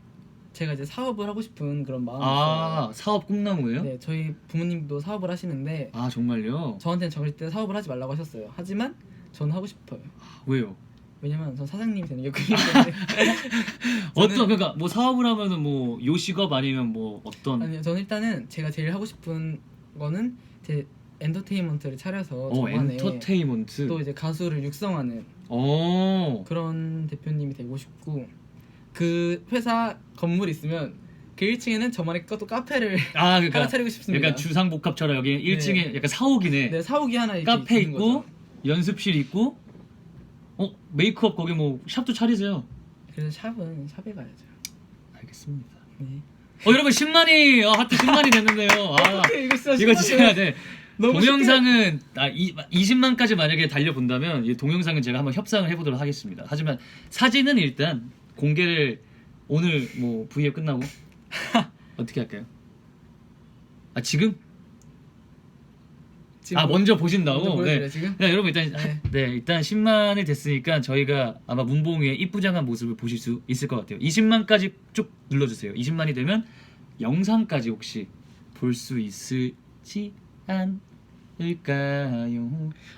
제가 이제 사업을 하고 싶은 그런 마음이 아, 있어요. 사업 꿈나무예요? 네, 저희 부모님도 사업을 하시는데 아, 정말요? 저한테는 절대 사업을 하지 말라고 하셨어요. 하지만 저는 하고 싶어요. 왜요? 왜냐면 전 사장님이 되는 게 꿈이기 때문에. 어떤 그러니까 뭐 사업을 하면은 뭐 요식업 아니면 뭐 어떤 아니요, 저는 일단은 제가 제일 하고 싶은 거는 제 엔터테인먼트를 차려서 저만의 엔터테인먼트. 또 이제 가수를 육성하는 오. 그런 대표님이 되고 싶고, 그 회사 건물이 있으면 그 1층에는 저만의 또 카페를 아, 하나 그러니까 차리고 싶습니다. 약간 주상복합처럼 여기 1층에 약간 사옥이네. 네, 사옥이 하나 이렇게 카페 있는 있고 거죠. 연습실 있고 메이크업 거기 뭐 샵도 차리세요. 그래서 샵은 샵에 가야죠. 알겠습니다. 네. 여러분 10만이 하트 10만이 됐는데요. 아, 이거 진짜 이거 진짜 네. 너무 동영상은 20만까지 만약에 달려본다면 이 동영상은 제가 한번 협상을 해보도록 하겠습니다. 하지만 사진은 일단 공개를 오늘 뭐 V앱 끝나고 어떻게 할까요? 아 지금? 지금 아 뭐- 먼저 보신다고? 먼저 보여드려요, 네. 지금? 네, 여러분 일단 네. 일단 10만이 됐으니까 저희가 아마 문봉의 이쁘장한 모습을 보실 수 있을 것 같아요. 20만까지 쭉 눌러주세요. 20만이 되면 영상까지 혹시 볼 수 있을지 않을까요?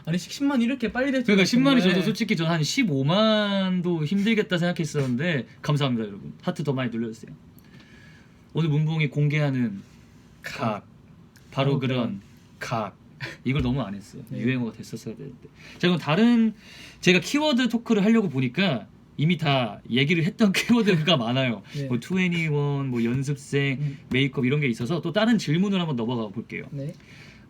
아니 10만 이렇게 빨리 됐죠. 그러니까 10만이 정말. 저도 솔직히 전 한 15만도 힘들겠다 생각했었는데 감사합니다 여러분. 하트 더 많이 눌러주세요. 오늘 문봉이 공개하는 각 바로 그런 각 이걸 너무 안 했어요. 네. 유행어가 됐었어야 되는데. 자 그럼 다른 제가 키워드 토크를 하려고 보니까 이미 다 얘기를 했던 키워드가 많아요. 네. 뭐 21, 뭐 연습생, 음. 메이크업 이런 게 있어서 또 다른 질문을 한번 넘어가 볼게요. 네.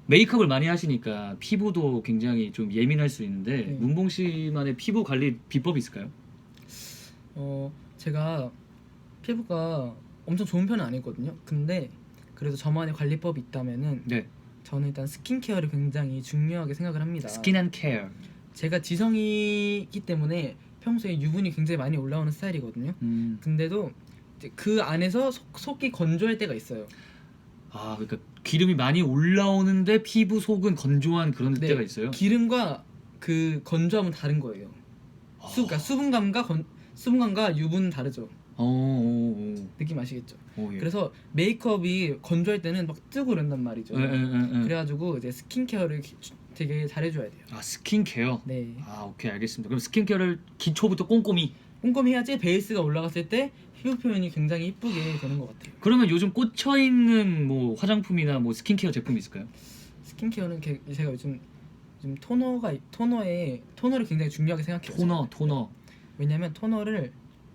메이크업을 많이 하시니까 피부도 굉장히 좀 예민할 수 있는데 네. 문봉 씨만의 피부 관리 비법이 있을까요? 제가 피부가 엄청 좋은 편은 아니거든요. 근데 그래도 저만의 관리법이 있다면은 네. 저는 일단 스킨케어를 굉장히 중요하게 생각을 합니다. 스킨 앤 케어. 제가 지성이기 때문에 평소에 유분이 굉장히 많이 올라오는 스타일이거든요. 근데도 이제 그 안에서 속이 건조할 때가 있어요. 아 그러니까 기름이 많이 올라오는데 피부 속은 건조한 그런 네, 때가 있어요. 기름과 그 건조함은 다른 거예요. 그러니까 수분감과 유분은 다르죠. 느낌 아시겠죠? 예. 그래서 메이크업이 건조할 때는 막 뜨고 그런단 말이죠. 그래가지고 이제 스킨케어를 되게 잘해줘야 돼요. 아 스킨케어. 네. 아 오케이 알겠습니다. 그럼 스킨케어를 기초부터 꼼꼼히. 꼼꼼히 해야지 베이스가 올라갔을 때 피부 표현이 굉장히 이쁘게 되는 것 같아요. 그러면 요즘 꽂혀 있는 뭐 화장품이나 뭐 스킨케어 제품이 있을까요? 스킨케어는 제가 요즘 토너를 굉장히 중요하게 생각해요. 토너. 왜냐면 토너를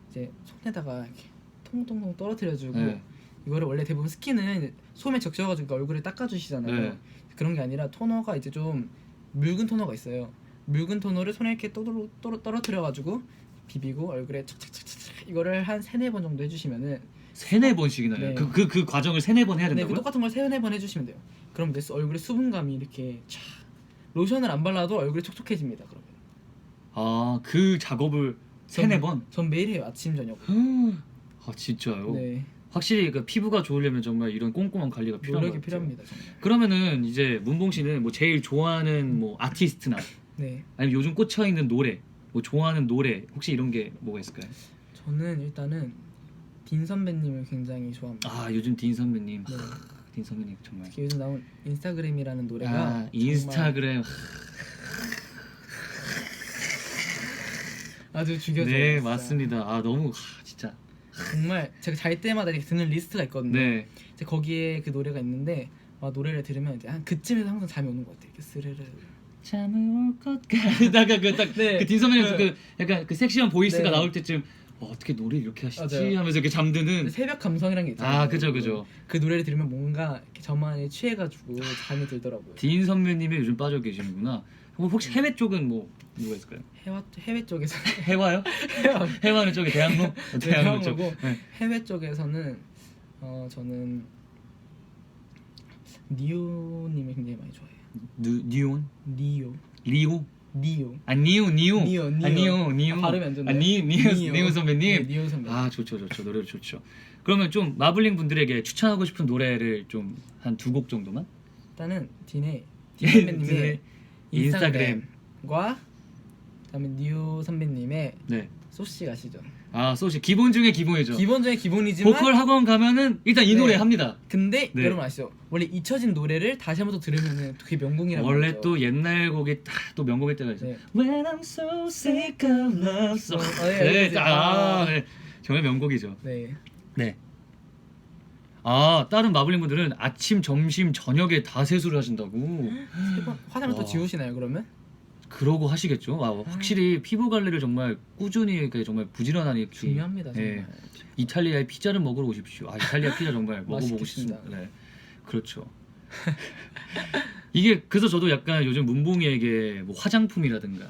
이제 손에다가 이렇게 통통통 떨어뜨려주고 네. 이거를 원래 대부분 스킨은 이제 솜에 적셔가지고 얼굴에 닦아주시잖아요. 네. 그런 게 아니라 토너가 이제 좀 묽은 토너가 있어요. 묽은 토너를 손에 이렇게 떨어뜨려가지고 비비고 얼굴에 착착착착 이거를 한 3-4번 정도 해주시면은 3-4번씩이나 해요. 네. 그 과정을 3-4번 해야 네, 그 된다고요? 똑같은 걸 3-4번 해주시면 돼요. 그럼 내 얼굴에 수분감이 이렇게 촥 로션을 안 발라도 얼굴이 촉촉해집니다. 그러면 아 그 작업을 3-4번? 전 매일 해요. 아침 저녁. 아 진짜요? 네, 확실히 그 피부가 좋으려면 정말 이런 꼼꼼한 관리가 필요한 것 노력이 같아요. 필요합니다. 정말. 그러면은 이제 문봉 씨는 뭐 제일 좋아하는 뭐 아티스트나 네, 아니면 요즘 꽂혀 있는 노래, 뭐 좋아하는 노래 혹시 이런 게 뭐가 있을까요? 저는 일단은 딘 선배님을 굉장히 좋아합니다. 아 요즘 딘 선배님, 네. 딘 선배님 정말. 특히 요즘 나온 인스타그램이라는 노래가 아 인스타그램. 아주 죽여줘요. 네 진짜. 맞습니다. 아 너무 진짜. 정말 제가 잘 때마다 이렇게 듣는 리스트가 있거든요. 네. 이제 거기에 그 노래가 있는데 노래를 들으면 이제 한 그쯤에서 항상 잠이 오는 것 같아요. 이렇게 스르르. 잠을 올 것 같다가 그딱그 네. 딘 선배님 네. 그 약간 그 섹시한 보이스가 네. 나올 때쯤 어떻게 노래 이렇게 하시지 맞아요. 하면서 이렇게 잠드는. 새벽 감성이란 게 있잖아요. 아 그죠 그죠. 그 노래를 들으면 뭔가 이렇게 저만의 취해가지고 잠이 들더라고요. 디인 선배님이 요즘 빠져 계시는구나. 혹시 해외 쪽은 뭐 누가 있을까요? 해외 쪽에서 해와요? 해와는 저기 대학로? 대학로 쪽. 대학로고 네. 해외 쪽에서는 저는 니오님을 굉장히 많이 좋아해요. 니온? 니오. 리오? 니오. 아 니오. 니오. 아 니오. 아, 발음이 안 좋네. 아 니오 선배님. 네, 니오 선배님. 아 좋죠 노래 좋죠. 그러면 좀 마블링 분들에게 추천하고 싶은 노래를 좀 한 2곡 정도만? 일단은 딘의 딘 선배님의 선배님의 인스타그램. 인스타그램과 그다음에 니오 선배님의 네. 소시 아시죠? 아 소시 기본 중에 기본이죠. 기본 중에 기본이지만 보컬 학원 가면은 일단 이 네. 노래 합니다. 근데 네. 여러분 아시죠? 원래 잊혀진 노래를 다시 한 번 더 들으면은 그게 명곡이라고 원래 하죠. 또 옛날 곡이 또 명곡일 때가 있어요. 네. When I'm so sick of love song. 네, 네, 네. 정말 명곡이죠. 네. 네. 아 다른 마블링 분들은 아침, 점심, 저녁에 다 세수를 하신다고. 세 번 화장을 또 와. 지우시나요 그러면? 그러고 하시겠죠. 아, 확실히 피부 관리를 정말 꾸준히 정말 부지런하니 중요합니다 정말. 네. 이탈리아의 피자를 먹으러 오십시오. 아 이탈리아 피자 정말 먹어보고 맛있겠습니다. 싶습니다. 네. 그렇죠. 이게 그래서 저도 약간 요즘 문봉이에게 뭐 화장품이라든가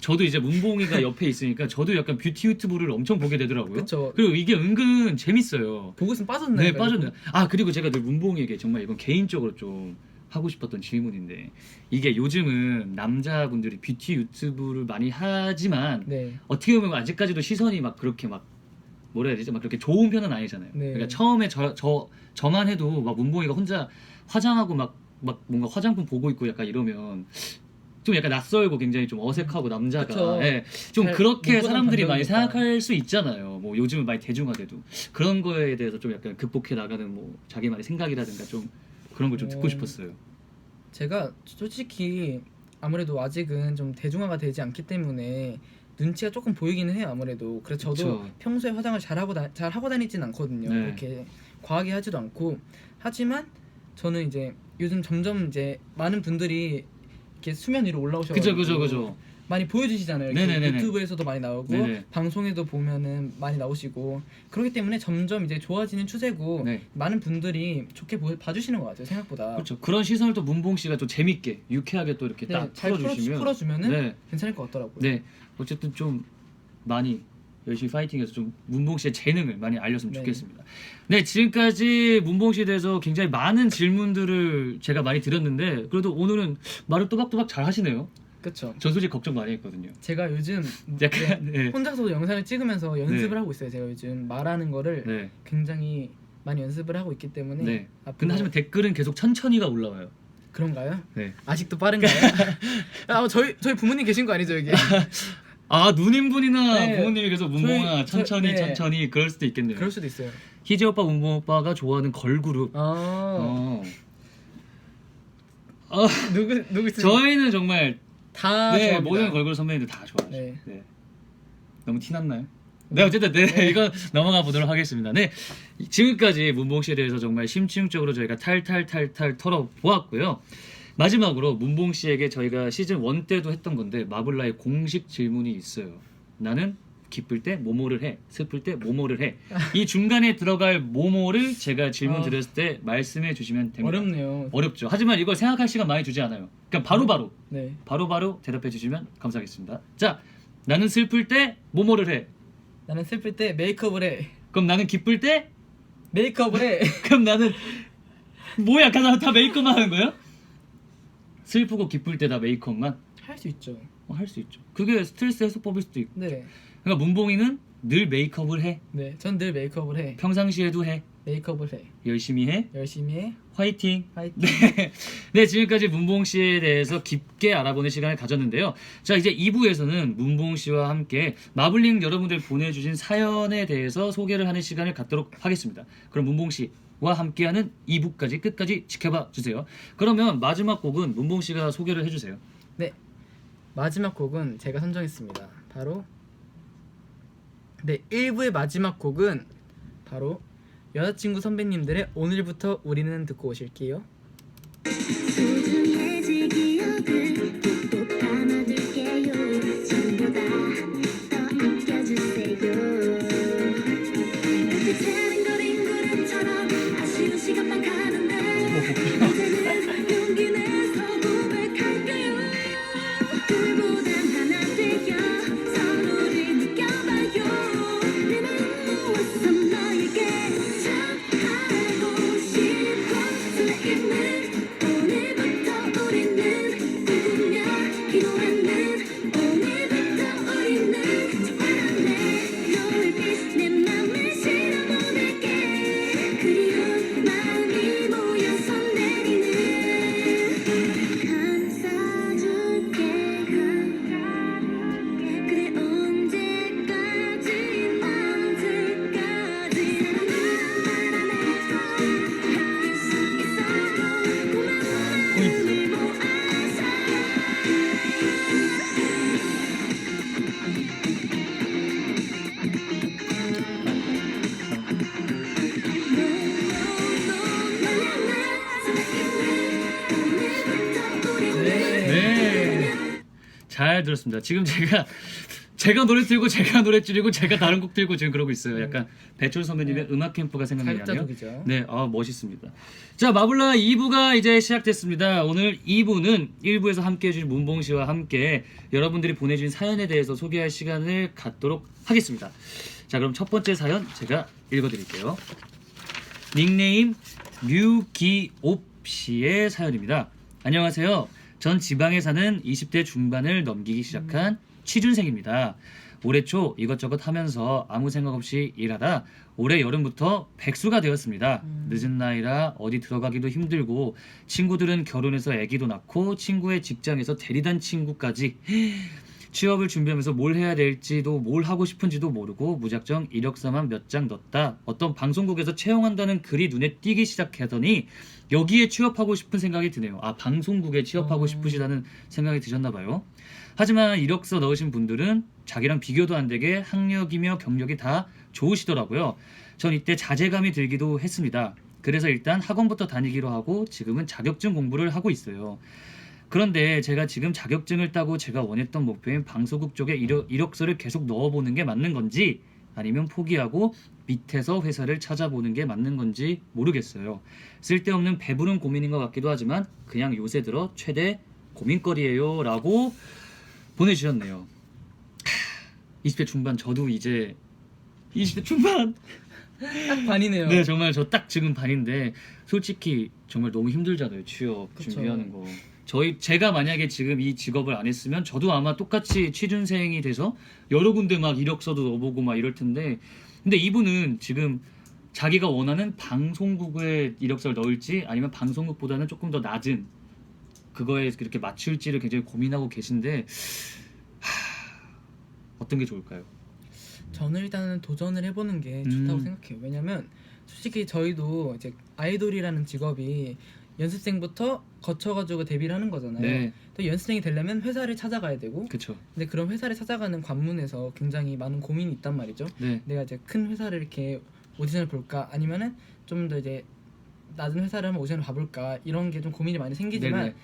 저도 이제 문봉이가 옆에 있으니까 저도 약간 뷰티 유튜브를 엄청 보게 되더라고요. 그쵸. 그리고 이게 은근 재밌어요. 보고 있으면 빠졌나요? 네 빠졌네요. 아 그리고 제가 늘 문봉이에게 정말 이건 개인적으로 좀 하고 싶었던 질문인데 이게 요즘은 남자분들이 뷰티 유튜브를 많이 하지만 네. 어떻게 보면 아직까지도 시선이 막 그렇게 막 뭐라 해야 되지? 막 그렇게 좋은 편은 아니잖아요. 네. 그러니까 처음에 저만 해도 막 문봉이가 혼자 화장하고 막 뭔가 화장품 보고 있고 약간 이러면 좀 약간 낯설고 굉장히 좀 어색하고 남자가 그쵸. 예, 좀 잘 그렇게 못 보는 사람들이 많이 반경이니까. 생각할 수 있잖아요. 뭐 요즘은 많이 대중화돼도 그런 거에 대해서 좀 약간 극복해 나가는 뭐 자기만의 생각이라든가 좀 그런 걸 좀 듣고 싶었어요. 제가 솔직히 아무래도 아직은 좀 대중화가 되지 않기 때문에 눈치가 조금 보이기는 해요 아무래도. 그래서 저도 그쵸. 평소에 화장을 잘 하고 다니진 않거든요. 네. 그렇게 과하게 하지도 않고. 하지만 저는 이제 요즘 점점 이제 많은 분들이 이렇게 수면 위로 올라오셔가지고 그죠. 많이 보여주시잖아요. 이렇게 네네네네. 유튜브에서도 많이 나오고 네네. 방송에도 보면은 많이 나오시고 그렇기 때문에 점점 이제 좋아지는 추세고 네. 많은 분들이 좋게 봐주시는 것 같아요 생각보다. 그렇죠. 그런 시선을 또 문봉 씨가 또 재밌게 유쾌하게 또 이렇게 네, 딱 잘 풀어주면은 네. 괜찮을 것 같더라고요. 네. 어쨌든 좀 많이 열심히 파이팅해서 좀 문봉 씨의 재능을 많이 알렸으면 네. 좋겠습니다. 네, 지금까지 문봉 씨에 대해서 굉장히 많은 질문들을 제가 많이 드렸는데 그래도 오늘은 말을 또박또박 잘 하시네요. 그렇죠. 전 솔직히 걱정 많이 했거든요. 제가 요즘 약간 네. 혼자서도 영상을 찍으면서 연습을 네. 하고 있어요. 제가 요즘 말하는 거를 네. 굉장히 많이 연습을 하고 있기 때문에 네. 앞으로 근데 하지만 댓글은 계속 천천히가 올라와요. 그런가요? 네. 아직도 빠른가요? 저희 부모님 계신 거 아니죠 여기? 아 누님분이나 네. 부모님이 계속 문봉아 네. 천천히 그럴 수도 있겠네요. 그럴 수도 있어요. 희재 오빠 문봉 오빠가 좋아하는 걸그룹. 아 어. 누구 있으세요? 저희는 정말 다 네 좋아합니다. 모든 걸그룹 선배님들 다 좋아하죠. 네. 네. 너무 티났나요? 네 어쨌든 네, 이거 넘어가 보도록 하겠습니다. 네 지금까지 문봉 씨에 대해서 정말 심층적으로 저희가 탈탈 털어보았고요. 마지막으로 문봉 씨에게 저희가 시즌 1 때도 했던 건데 마블라의 공식 질문이 있어요. 나는 기쁠 때 뭐뭐를 해, 슬플 때 뭐뭐를 해. 이 중간에 들어갈 뭐뭐를 제가 질문 드렸을 때 말씀해 주시면 됩니다. 어렵네요. 어렵죠. 하지만 이걸 생각할 시간 많이 주지 않아요. 그냥 바로바로 네. 대답해 주시면 감사하겠습니다. 자, 나는 슬플 때 뭐뭐를 해. 나는 슬플 때 메이크업을 해. 그럼 나는 기쁠 때 메이크업을 해. 그럼 나는 뭐야? 다 메이크업만 하는 거예요? 슬프고 기쁠 때 다 메이크업만 할 수 있죠. 할 수 있죠. 그게 스트레스 해소법일 수도 있고. 네. 그러니까 문봉이는 늘 메이크업을 해. 네. 전 늘 메이크업을 해. 평상시에도 해. 메이크업을 해. 열심히 해. 열심히 해. 화이팅. 화이팅. 네, 지금까지 문봉 씨에 대해서 깊게 알아보는 시간을 가졌는데요. 자, 이제 2부에서는 문봉 씨와 함께 마블링 여러분들 보내주신 사연에 대해서 소개를 하는 시간을 갖도록 하겠습니다. 그럼 문봉 씨와 함께하는 2부까지 끝까지 지켜봐 주세요. 그러면 마지막 곡은 문봉 씨가 소개를 해주세요. 네. 마지막 곡은 제가 선정했습니다. 바로 네, 1부의 마지막 곡은 바로 여자친구 선배님들의 오늘부터 우리는 듣고 오실게요. 소중해질 기억을 꾹꾹 담아둘게요. 전부 다 더 아껴주세요. 잘 들었습니다. 지금 제가 노래 들고 제가 노래 줄이고 제가 다른 곡 들고 지금 그러고 있어요. 약간 배철 선배님의 음악 캠프가 생각나네요. 자급자족이죠. 네, 멋있습니다. 자, 마블라 2부가 이제 시작됐습니다. 오늘 2부는 1부에서 함께해 주신 문봉 씨와 함께 여러분들이 보내주신 사연에 대해서 소개할 시간을 갖도록 하겠습니다. 자, 그럼 첫 번째 사연 제가 읽어드릴게요. 닉네임 류기옵 씨의 사연입니다. 안녕하세요. 전 지방에 사는 20대 중반을 넘기기 시작한 취준생입니다. 올해 초 이것저것 하면서 아무 생각 없이 일하다 올해 여름부터 백수가 되었습니다. 늦은 나이라 어디 들어가기도 힘들고 친구들은 결혼해서 아기도 낳고 친구의 직장에서 대리단 친구까지 취업을 준비하면서 뭘 해야 될지도 뭘 하고 싶은지도 모르고 무작정 이력서만 몇 장 넣었다 어떤 방송국에서 채용한다는 글이 눈에 띄기 시작하더니 여기에 취업하고 싶은 생각이 드네요. 아, 방송국에 취업하고 싶으시다는 생각이 드셨나 봐요. 하지만 이력서 넣으신 분들은 자기랑 비교도 안 되게 학력이며 경력이 다 좋으시더라고요. 전 이때 자괴감이 들기도 했습니다. 그래서 일단 학원부터 다니기로 하고 지금은 자격증 공부를 하고 있어요. 그런데 제가 지금 자격증을 따고 제가 원했던 목표인 방송국 쪽에 이력서를 계속 넣어보는 게 맞는 건지 아니면 포기하고 밑에서 회사를 찾아보는 게 맞는 건지 모르겠어요. 쓸데없는 배부른 고민인 것 같기도 하지만 그냥 요새 들어 최대 고민거리예요 라고 보내주셨네요. 20대 중반, 저도 이제 20대 중반. 딱 반이네요. 네, 정말 저 딱 지금 반인데 솔직히 정말 너무 힘들잖아요. 취업 그쵸. 준비하는 거. 제가 만약에 지금 이 직업을 안 했으면 저도 아마 똑같이 취준생이 돼서 여러 군데 막 이력서도 넣어보고 막 이럴 텐데, 근데 이분은 지금 자기가 원하는 방송국에 이력서를 넣을지 아니면 방송국보다는 조금 더 낮은 그거에 이렇게 맞출지를 굉장히 고민하고 계신데 어떤 게 좋을까요? 저는 일단은 도전을 해보는 게 좋다고 생각해요. 왜냐면 솔직히 저희도 이제 아이돌이라는 직업이 연습생부터 거쳐가지고 데뷔를 하는 거잖아요. 네. 또 연습생이 되려면 회사를 찾아가야 되고, 그쵸. 근데 그런 회사를 찾아가는 관문에서 굉장히 많은 고민이 있단 말이죠. 네. 내가 이제 큰 회사를 이렇게 오디션을 볼까, 아니면은 좀 더 이제 낮은 회사를 한번 오디션을 봐볼까, 이런 게 좀 고민이 많이 생기지만 네네.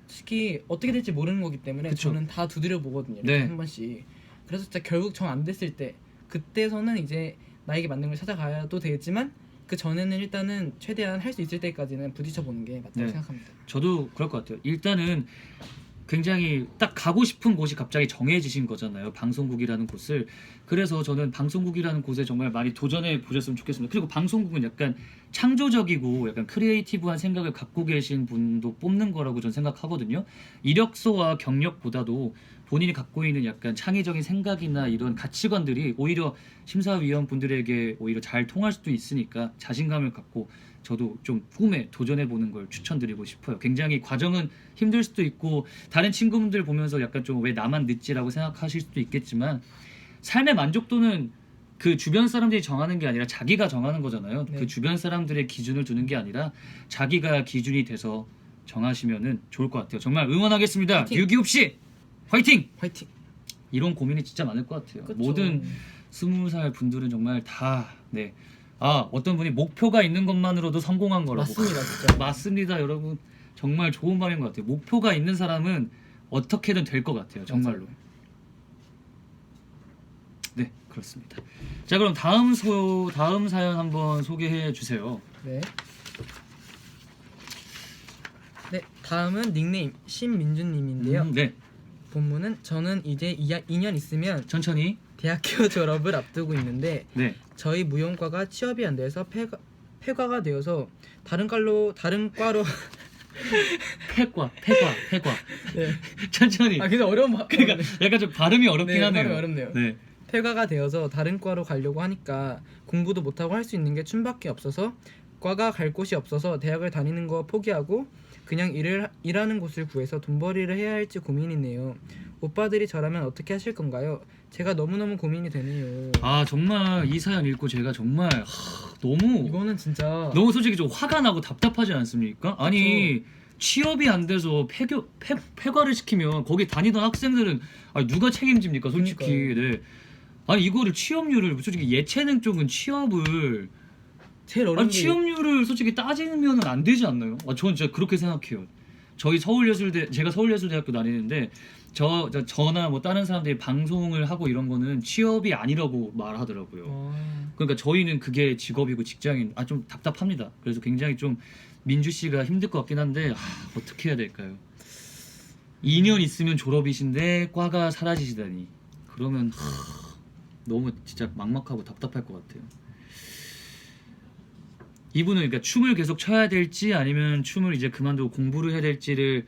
솔직히 어떻게 될지 모르는 거기 때문에 그쵸. 저는 다 두드려 보거든요. 네. 한 번씩. 그래서 진짜 결국 정 안 됐을 때 그때서는 이제 나에게 맞는 걸 찾아가야도 되겠지만 그 전에는 일단은 최대한 할 수 있을 때까지는 부딪혀 보는 게 맞다고 네. 생각합니다. 저도 그럴 것 같아요. 일단은 굉장히 딱 가고 싶은 곳이 갑자기 정해지신 거잖아요. 방송국이라는 곳을. 그래서 저는 방송국이라는 곳에 정말 많이 도전해 보셨으면 좋겠습니다. 그리고 방송국은 약간 창조적이고 약간 크리에이티브한 생각을 갖고 계신 분도 뽑는 거라고 저는 생각하거든요. 이력서와 경력보다도 본인이 갖고 있는 약간 창의적인 생각이나 이런 가치관들이 오히려 심사위원 분들에게 오히려 잘 통할 수도 있으니까 자신감을 갖고 저도 좀 꿈에 도전해보는 걸 추천드리고 싶어요. 굉장히 과정은 힘들 수도 있고 다른 친구분들 보면서 약간 좀 왜 나만 늦지라고 생각하실 수도 있겠지만 삶의 만족도는 그 주변 사람들이 정하는 게 아니라 자기가 정하는 거잖아요. 네. 그 주변 사람들의 기준을 두는 게 아니라 자기가 기준이 돼서 정하시면은 좋을 것 같아요. 정말 응원하겠습니다. 화이팅! 유기업 씨 화이팅! 화이팅! 이런 고민이 진짜 많을 것 같아요. 그쵸. 모든 20살 분들은 정말 다 네. 아, 어떤 분이 목표가 있는 것만으로도 성공한 거라고. 맞습니다, 진짜. 맞습니다, 여러분. 정말 좋은 말인 것 같아요. 목표가 있는 사람은 어떻게든 될 것 같아요, 정말로. 맞아요. 네, 그렇습니다. 자, 그럼 다음 사연 한번 소개해 주세요. 네. 네, 다음은 닉네임 신민주님인데요. 네, 본문은 저는 이제 2년 있으면 천천히. 대학교 졸업을 앞두고 있는데 네, 저희 무용과가 취업이 안 돼서 폐과가 되어서 다른 과로 폐과. 네. 천천히. 아 근데 어려운 그러니까 약간 좀 발음이 어렵긴 네, 하네요. 발음이 어렵네요. 네, 폐과가 되어서 다른 과로 가려고 하니까 공부도 못하고 할 수 있는 게 춤밖에 없어서 과가 갈 곳이 없어서 대학을 다니는 거 포기하고 그냥 일하는 곳을 구해서 돈벌이를 해야 할지 고민이네요. 오빠들이 저라면 어떻게 하실 건가요? 제가 너무너무 고민이 되네요. 아 정말 이 사연 읽고 제가 정말 너무 이거는 진짜 너무 솔직히 좀 화가 나고 답답하지 않습니까? 아니 취업이 안 돼서 폐과를 시키면 거기 다니던 학생들은 아니, 누가 책임집니까? 솔직히. 네. 아니 이거를 취업률을 솔직히 예체능 쪽은 취업을 제일 어려운 아니 게 취업률을 솔직히 따지면은 안 되지 않나요? 아 저는 진짜 그렇게 생각해요. 저희 제가 서울예술대학교 다니는데 저나 뭐 다른 사람들이 방송을 하고 이런 거는 취업이 아니라고 말하더라고요. 그러니까 저희는 그게 직업이고 직장인 좀 답답합니다. 그래서 굉장히 좀 민주 씨가 힘들 것 같긴 한데 어떻게 해야 될까요? 2년 있으면 졸업이신데 과가 사라지시다니 그러면 너무 진짜 막막하고 답답할 것 같아요. 이분은 그러니까 춤을 계속 춰야 될지 아니면 춤을 이제 그만두고 공부를 해야 될지를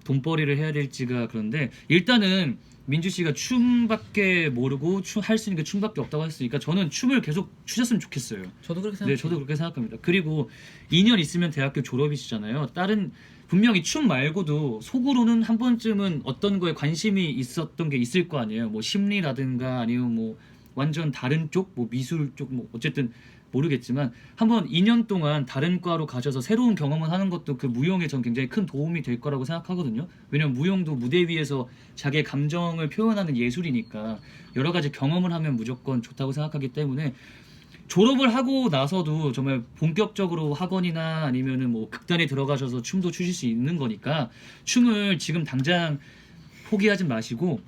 돈벌이를 해야 될지가 그런데 일단은 민주 씨가 춤밖에 모르고 할 수 있는 게 춤밖에 없다고 했으니까 저는 춤을 계속 추셨으면 좋겠어요. 저도 그렇게 생각해요. 네, 저도 그렇게 생각합니다. 그리고 2년 있으면 대학교 졸업이시잖아요. 다른 분명히 춤 말고도 속으로는 한 번쯤은 어떤 거에 관심이 있었던 게 있을 거 아니에요. 뭐 심리라든가 아니면 뭐 완전 다른 쪽, 뭐 미술 쪽, 뭐 어쨌든 모르겠지만 한번 2년 동안 다른 과로 가셔서 새로운 경험을 하는 것도 그 무용에 전 굉장히 큰 도움이 될 거라고 생각하거든요. 왜냐면 무용도 무대 위에서 자기의 감정을 표현하는 예술이니까 여러 가지 경험을 하면 무조건 좋다고 생각하기 때문에 졸업을 하고 나서도 정말 본격적으로 학원이나 아니면은 뭐 극단에 들어가셔서 춤도 추실 수 있는 거니까 춤을 지금 당장 포기하지 마시고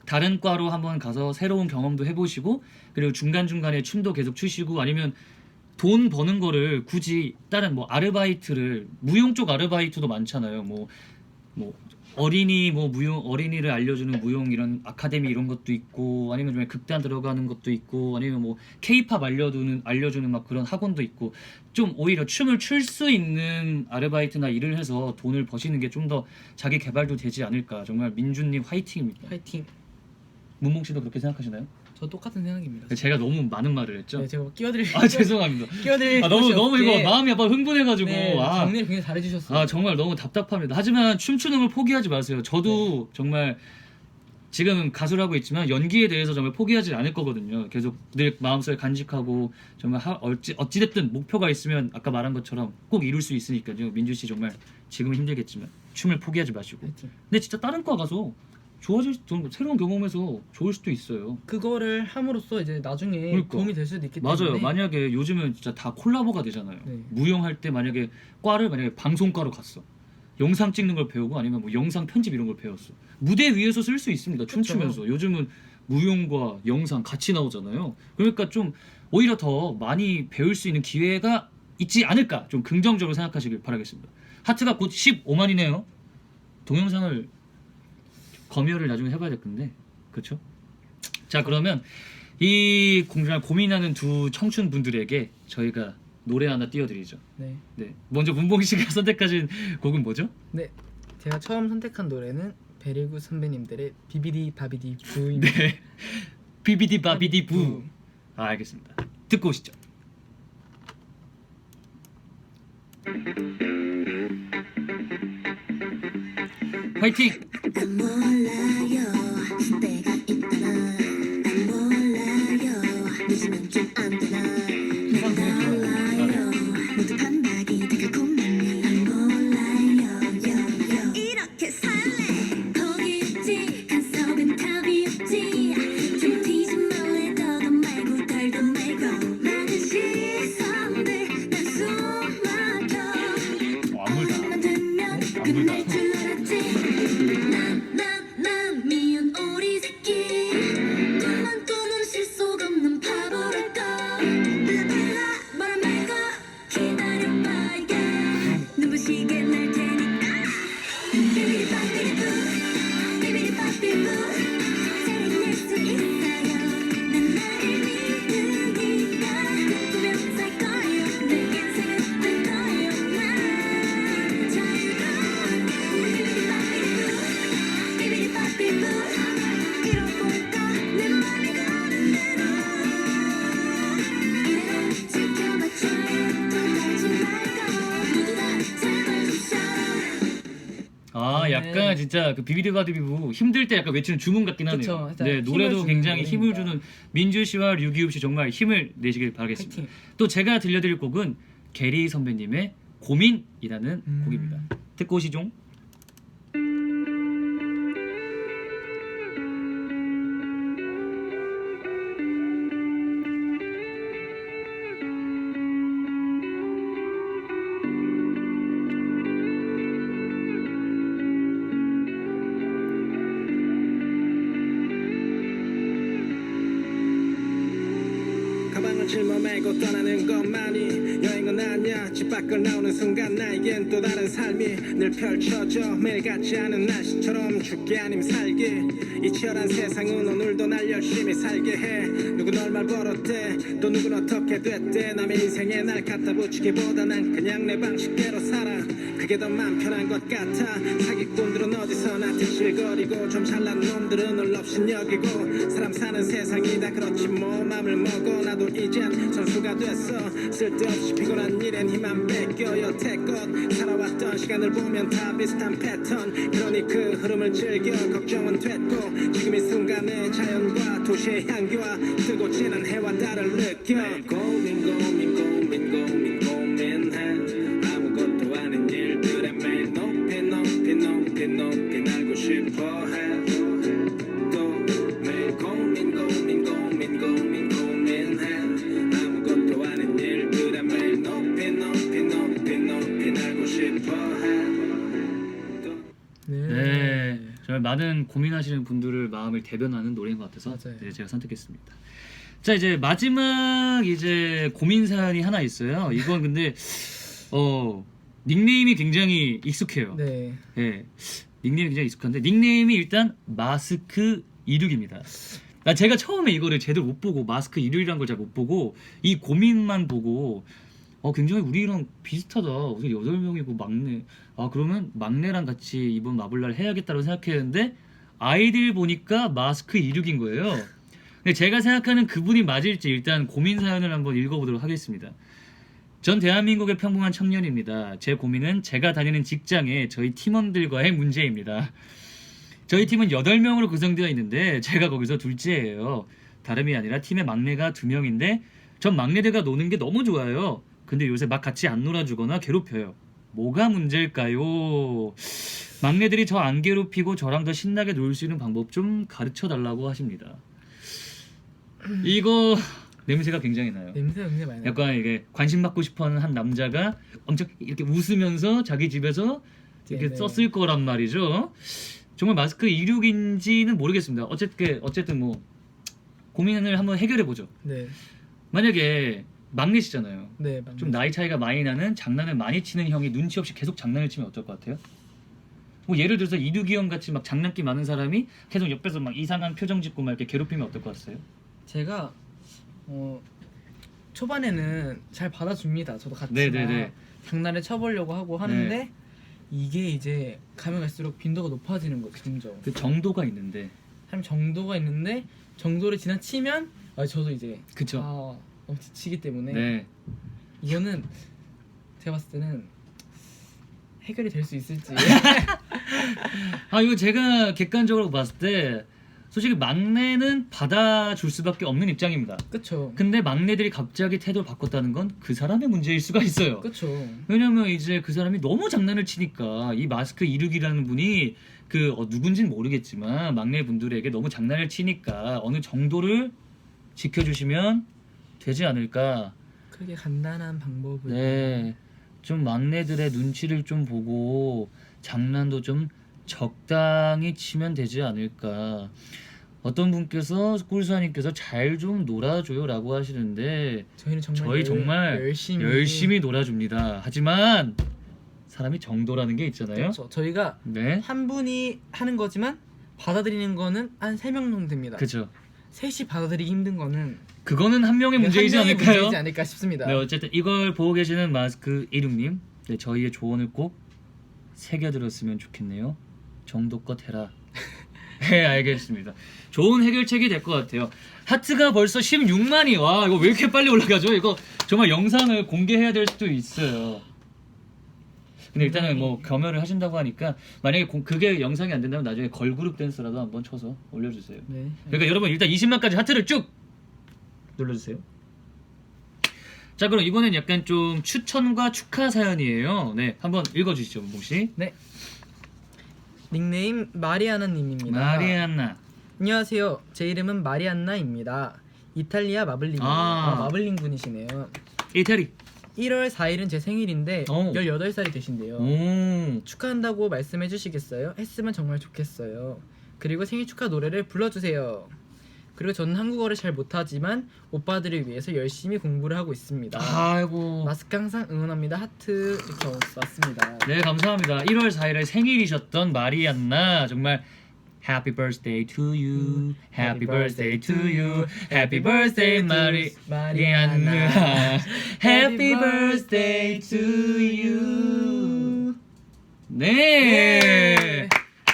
다른 과로 한번 가서 새로운 경험도 해보시고 그리고 중간중간에 춤도 계속 추시고 아니면 돈 버는 거를 굳이 다른 뭐 아르바이트를 무용 쪽 아르바이트도 많잖아요. 뭐 어린이 뭐 무용 어린이를 알려주는 무용 이런 아카데미 이런 것도 있고 아니면 정말 극단 들어가는 것도 있고 아니면 뭐 케이팝 알려주는 막 그런 학원도 있고 좀 오히려 춤을 출 수 있는 아르바이트나 일을 해서 돈을 버시는 게 좀 더 자기 개발도 되지 않을까. 정말 민주님 화이팅입니다. 파이팅. 문몽 씨도 그렇게 생각하시나요? 저 똑같은 생각입니다. 제가 너무 많은 말을 했죠. 네, 제가 끼어드릴 죄송합니다. 끼어드릴 너무 곳이 이거 없게 마음이 아파 흥분해가지고 네, 정리를 굉장히 잘해주셨어요. 정말 너무 답답합니다. 하지만 춤추는 걸 포기하지 마세요. 저도 정말 지금 가수를 하고 있지만 연기에 대해서 정말 포기하지 않을 거거든요. 계속 늘 마음속에 간직하고 정말 어찌됐든 목표가 있으면 아까 말한 것처럼 꼭 이룰 수 있으니까요. 민주 씨 정말 지금은 힘들겠지만 춤을 포기하지 마시고. 파이팅. 근데 진짜 다른 과 가서 새로운 경험해서 좋을 수도 있어요. 그거를 함으로써 이제 나중에 그러니까. 도움이 될 수도 있기 때문에 맞아요. 만약에 요즘은 진짜 다 콜라보가 되잖아요. 네. 무용할 때 만약에 방송과로 갔어. 영상 찍는 걸 배우고 아니면 뭐 영상 편집 이런 걸 배웠어. 무대 위에서 쓸 수 있습니다. 춤추면서. 요즘은 무용과 영상 같이 나오잖아요. 그러니까 좀 오히려 더 많이 배울 수 있는 기회가 있지 않을까. 좀 긍정적으로 생각하시길 바라겠습니다. 하트가 곧 15만이네요. 동영상을 검열을 나중에 해봐야 될 건데 그렇죠? 자 그러면 이 정말 고민하는 두 청춘 분들에게 저희가 노래 하나 띄워드리죠. 네. 네, 먼저 문봉 씨가 선택하신 곡은 뭐죠? 네. 제가 처음 선택한 노래는 베리구 선배님들의 비비디 바비디 부입니다. 네, 비비디 바비디 부. 알겠습니다. 듣고 오시죠. 화이팅! 난 몰라요 때가 있다나 난 몰라요 늦으면 좀 안 되나 난 몰라요 모두 반박이 달콤하니 난 몰라요 이렇게 살래 거기 있지 간섭은 답이 없지 좀 튀지 말래 더도 말고 덜도 말고 많은 시선들 난 숨 막혀 아물다. 난 되면 끝날 줄 알았지 난 미운 오리 새끼 꿈만 꾸는 실속 없는 바보랄까 블라블라 말 말고 기다려봐 yeah. 눈부시게 날 테니까 비비리바비리부 비비리바비리부 살아낼 수 있어요 난 나를 믿으니까 꿈꾸며 살 거예요 내 인생은 될 거예요 난 자유로운 비비리바비리부 이뤄볼까 내 맘이 가는 대로 이대로 지켜봐줘요 또 가지 말고 모두 다 제발 좀 아 약간 진짜 그 비비디 바디비부 힘들 때 약간 외치는 주문 같긴 하네요. 그쵸, 살짝 네, 노래도 힘을 굉장히 주는 힘을 노래니까. 주는 민주 씨와 류기욱 씨 정말 힘을 내시길 바라겠습니다. 파이팅. 또 제가 들려드릴 곡은 게리 선배님의 고민이라는 곡입니다. 듣고 오시죠. 하루를 짊어매고 떠나는 것만이 여행은 아니야. 집 밖을 나오는 순간 나에겐 또 다른 삶이 늘 펼쳐져. 매일 같지 않은 날씨처럼 죽게 아님 살기. 이 치열한 세상은 오늘도 날 열심히 살게 해. 누군 얼마를 벌었대 또 누군 어떻게 됐대. 남의 인생에 날 갖다 붙이기보다 난 그냥 내 방식대로 살아. 그게 더 맘 편한 것 같아. 사기꾼들은 어디서나 뒤질거리고 좀 잘난 놈들은 널 업신여기고. 사람 사는 세상이다 그렇지 뭐. 맘을 먹어 나도 이젠 선수가 됐어. 쓸데없이 피곤한 일엔 힘만 뺏겨. 여태껏 살아왔던 시간을 보면 다 비슷한 패턴. 그러니 그 흐름을 즐겨. 걱정은 됐고 지금 이 순간의 자연과 도시의 향기와 뜨고 지는 해와 달을 느껴. 고민해 아무것도 아닌 일들에 매일 높이 날고 싶어해. 또 매일 고민해 아무것도 아닌 일들에 매일 높이 날고 싶어해. 네, 정말 많은 고민하시는 분들을 마음을 대변하는 노래인 것 같아서 맞아요. 네, 제가 선택했습니다. 자, 이제 마지막 이제 고민 사연이 하나 있어요. 이건 근데 닉네임이 굉장히 익숙해요. 네. 네, 닉네임이 굉장히 익숙한데 닉네임이 일단 마스크 이륙입니다. 제가 처음에 이거를 제대로 못 보고 마스크 이륙이란 걸 잘 못 보고 이 고민만 보고 굉장히 우리랑 비슷하다. 우리 8명이고 막내. 그러면 막내랑 같이 이번 마블라를 해야겠다고 생각했는데 아이들 보니까 마스크 이륙인 거예요. 근데 제가 생각하는 그분이 맞을지 일단 고민 사연을 한번 읽어보도록 하겠습니다. 전 대한민국의 평범한 청년입니다. 제 고민은 제가 다니는 직장에 저희 팀원들과의 문제입니다. 저희 팀은 8명으로 구성되어 있는데 제가 거기서 둘째예요. 다름이 아니라 팀의 막내가 2명인데 전 막내들과 노는 게 너무 좋아요. 근데 요새 막 같이 안 놀아주거나 괴롭혀요. 뭐가 문제일까요? 막내들이 저 안 괴롭히고 저랑 더 신나게 놀 수 있는 방법 좀 가르쳐 달라고 하십니다. 이거 냄새가 굉장히 나요. 냄새가 굉장히 많이 나요. 약간 이게 관심 받고 싶어하는 한 남자가 엄청 이렇게 웃으면서 자기 집에서 이렇게 네네. 썼을 거란 말이죠. 정말 마스크 이륙인지는 모르겠습니다. 어쨌든 뭐 고민을 한번 해결해 보죠. 네. 만약에 막내시잖아요. 네, 맞네. 좀 나이 차이가 많이 나는 장난을 많이 치는 형이 눈치 없이 계속 장난을 치면 어떨 것 같아요? 뭐 예를 들어서 이륙이 형 같이 막 장난기 많은 사람이 계속 옆에서 막 이상한 표정 짓고 막 이렇게 괴롭히면 어떨 것 같아요? 제가 초반에는 잘 받아줍니다. 저도 같이 네네네. 장난을 쳐보려고 하고 하는데 네. 이게 이제 가면 갈수록 빈도가 높아지는 거죠. 점점. 그 정도가 있는데. 참 정도가 있는데 정도를 지나치면 저도 이제 그쵸. 너무 지치기 때문에 네. 이거는 제가 봤을 때는 해결이 될 수 있을지. 이거 제가 객관적으로 봤을 때 솔직히 막내는 받아줄 수밖에 없는 입장입니다. 그쵸. 근데 막내들이 갑자기 태도를 바꿨다는 건 그 사람의 문제일 수가 있어요. 그쵸. 왜냐면 이제 그 사람이 너무 장난을 치니까 이 마스크 이륙이라는 분이 누군지는 모르겠지만 막내 분들에게 너무 장난을 치니까 어느 정도를 지켜주시면 되지 않을까. 그게 간단한 방법을. 네, 좀 막내들의 눈치를 좀 보고 장난도 좀 적당히 치면 되지 않을까. 어떤 분께서 꿀사님께서 잘 좀 놀아줘요라고 하시는데 저희는 정말 저희 정말 열심히 놀아줍니다. 하지만 사람이 정도라는 게 있잖아요. 그렇죠. 저희가 네, 한 분이 하는 거지만 받아들이는 거는 한 3명 정도 됩니다. 그죠. 셋이 받아들이기 힘든 거는 그거는 한 명의 문제이지 한 명의 않을까요? 문제이지 않을까 싶습니다. 네, 어쨌든 이걸 보고 계시는 마스크 이륙님, 네, 저희의 조언을 꼭 새겨들었으면 좋겠네요. 정도껏 해라. 네, 알겠습니다. 좋은 해결책이 될 것 같아요. 하트가 벌써 16만이. 와, 이거 왜 이렇게 빨리 올라가죠? 이거 정말 영상을 공개해야 될 수도 있어요. 근데 일단은 뭐 겸허를 하신다고 하니까 만약에 그게 영상이 안 된다면 나중에 걸그룹 댄스라도 한번 쳐서 올려주세요. 네. 그러니까 여러분 일단 20만까지 하트를 쭉 눌러주세요. 자, 그럼 이번엔 약간 좀 추천과 축하 사연이에요. 네, 한번 읽어주시죠, 문봉씨. 네. 닉네임 마리아나님입니다. 마리안나. 안녕하세요. 제 이름은 마리안나입니다. 이탈리아 마블링. 마블링 분이시네요. 이태리. 1월 4일은 제 생일인데 오. 18살이 되신대요. 오. 축하한다고 말씀해 주시겠어요? 했으면 정말 좋겠어요. 그리고 생일 축하 노래를 불러주세요. 그리고 저는 한국어를 잘 못하지만 오빠들을 위해서 열심히 공부를 하고 있습니다. 아이고. 마스크 항상 응원합니다. 하트 이렇게 왔습니다. 네, 감사합니다. 1월 4일에 생일이셨던 마리안나 정말 Happy birthday to you. Happy birthday to you. Happy birthday 마리안나. Happy birthday to you. 네.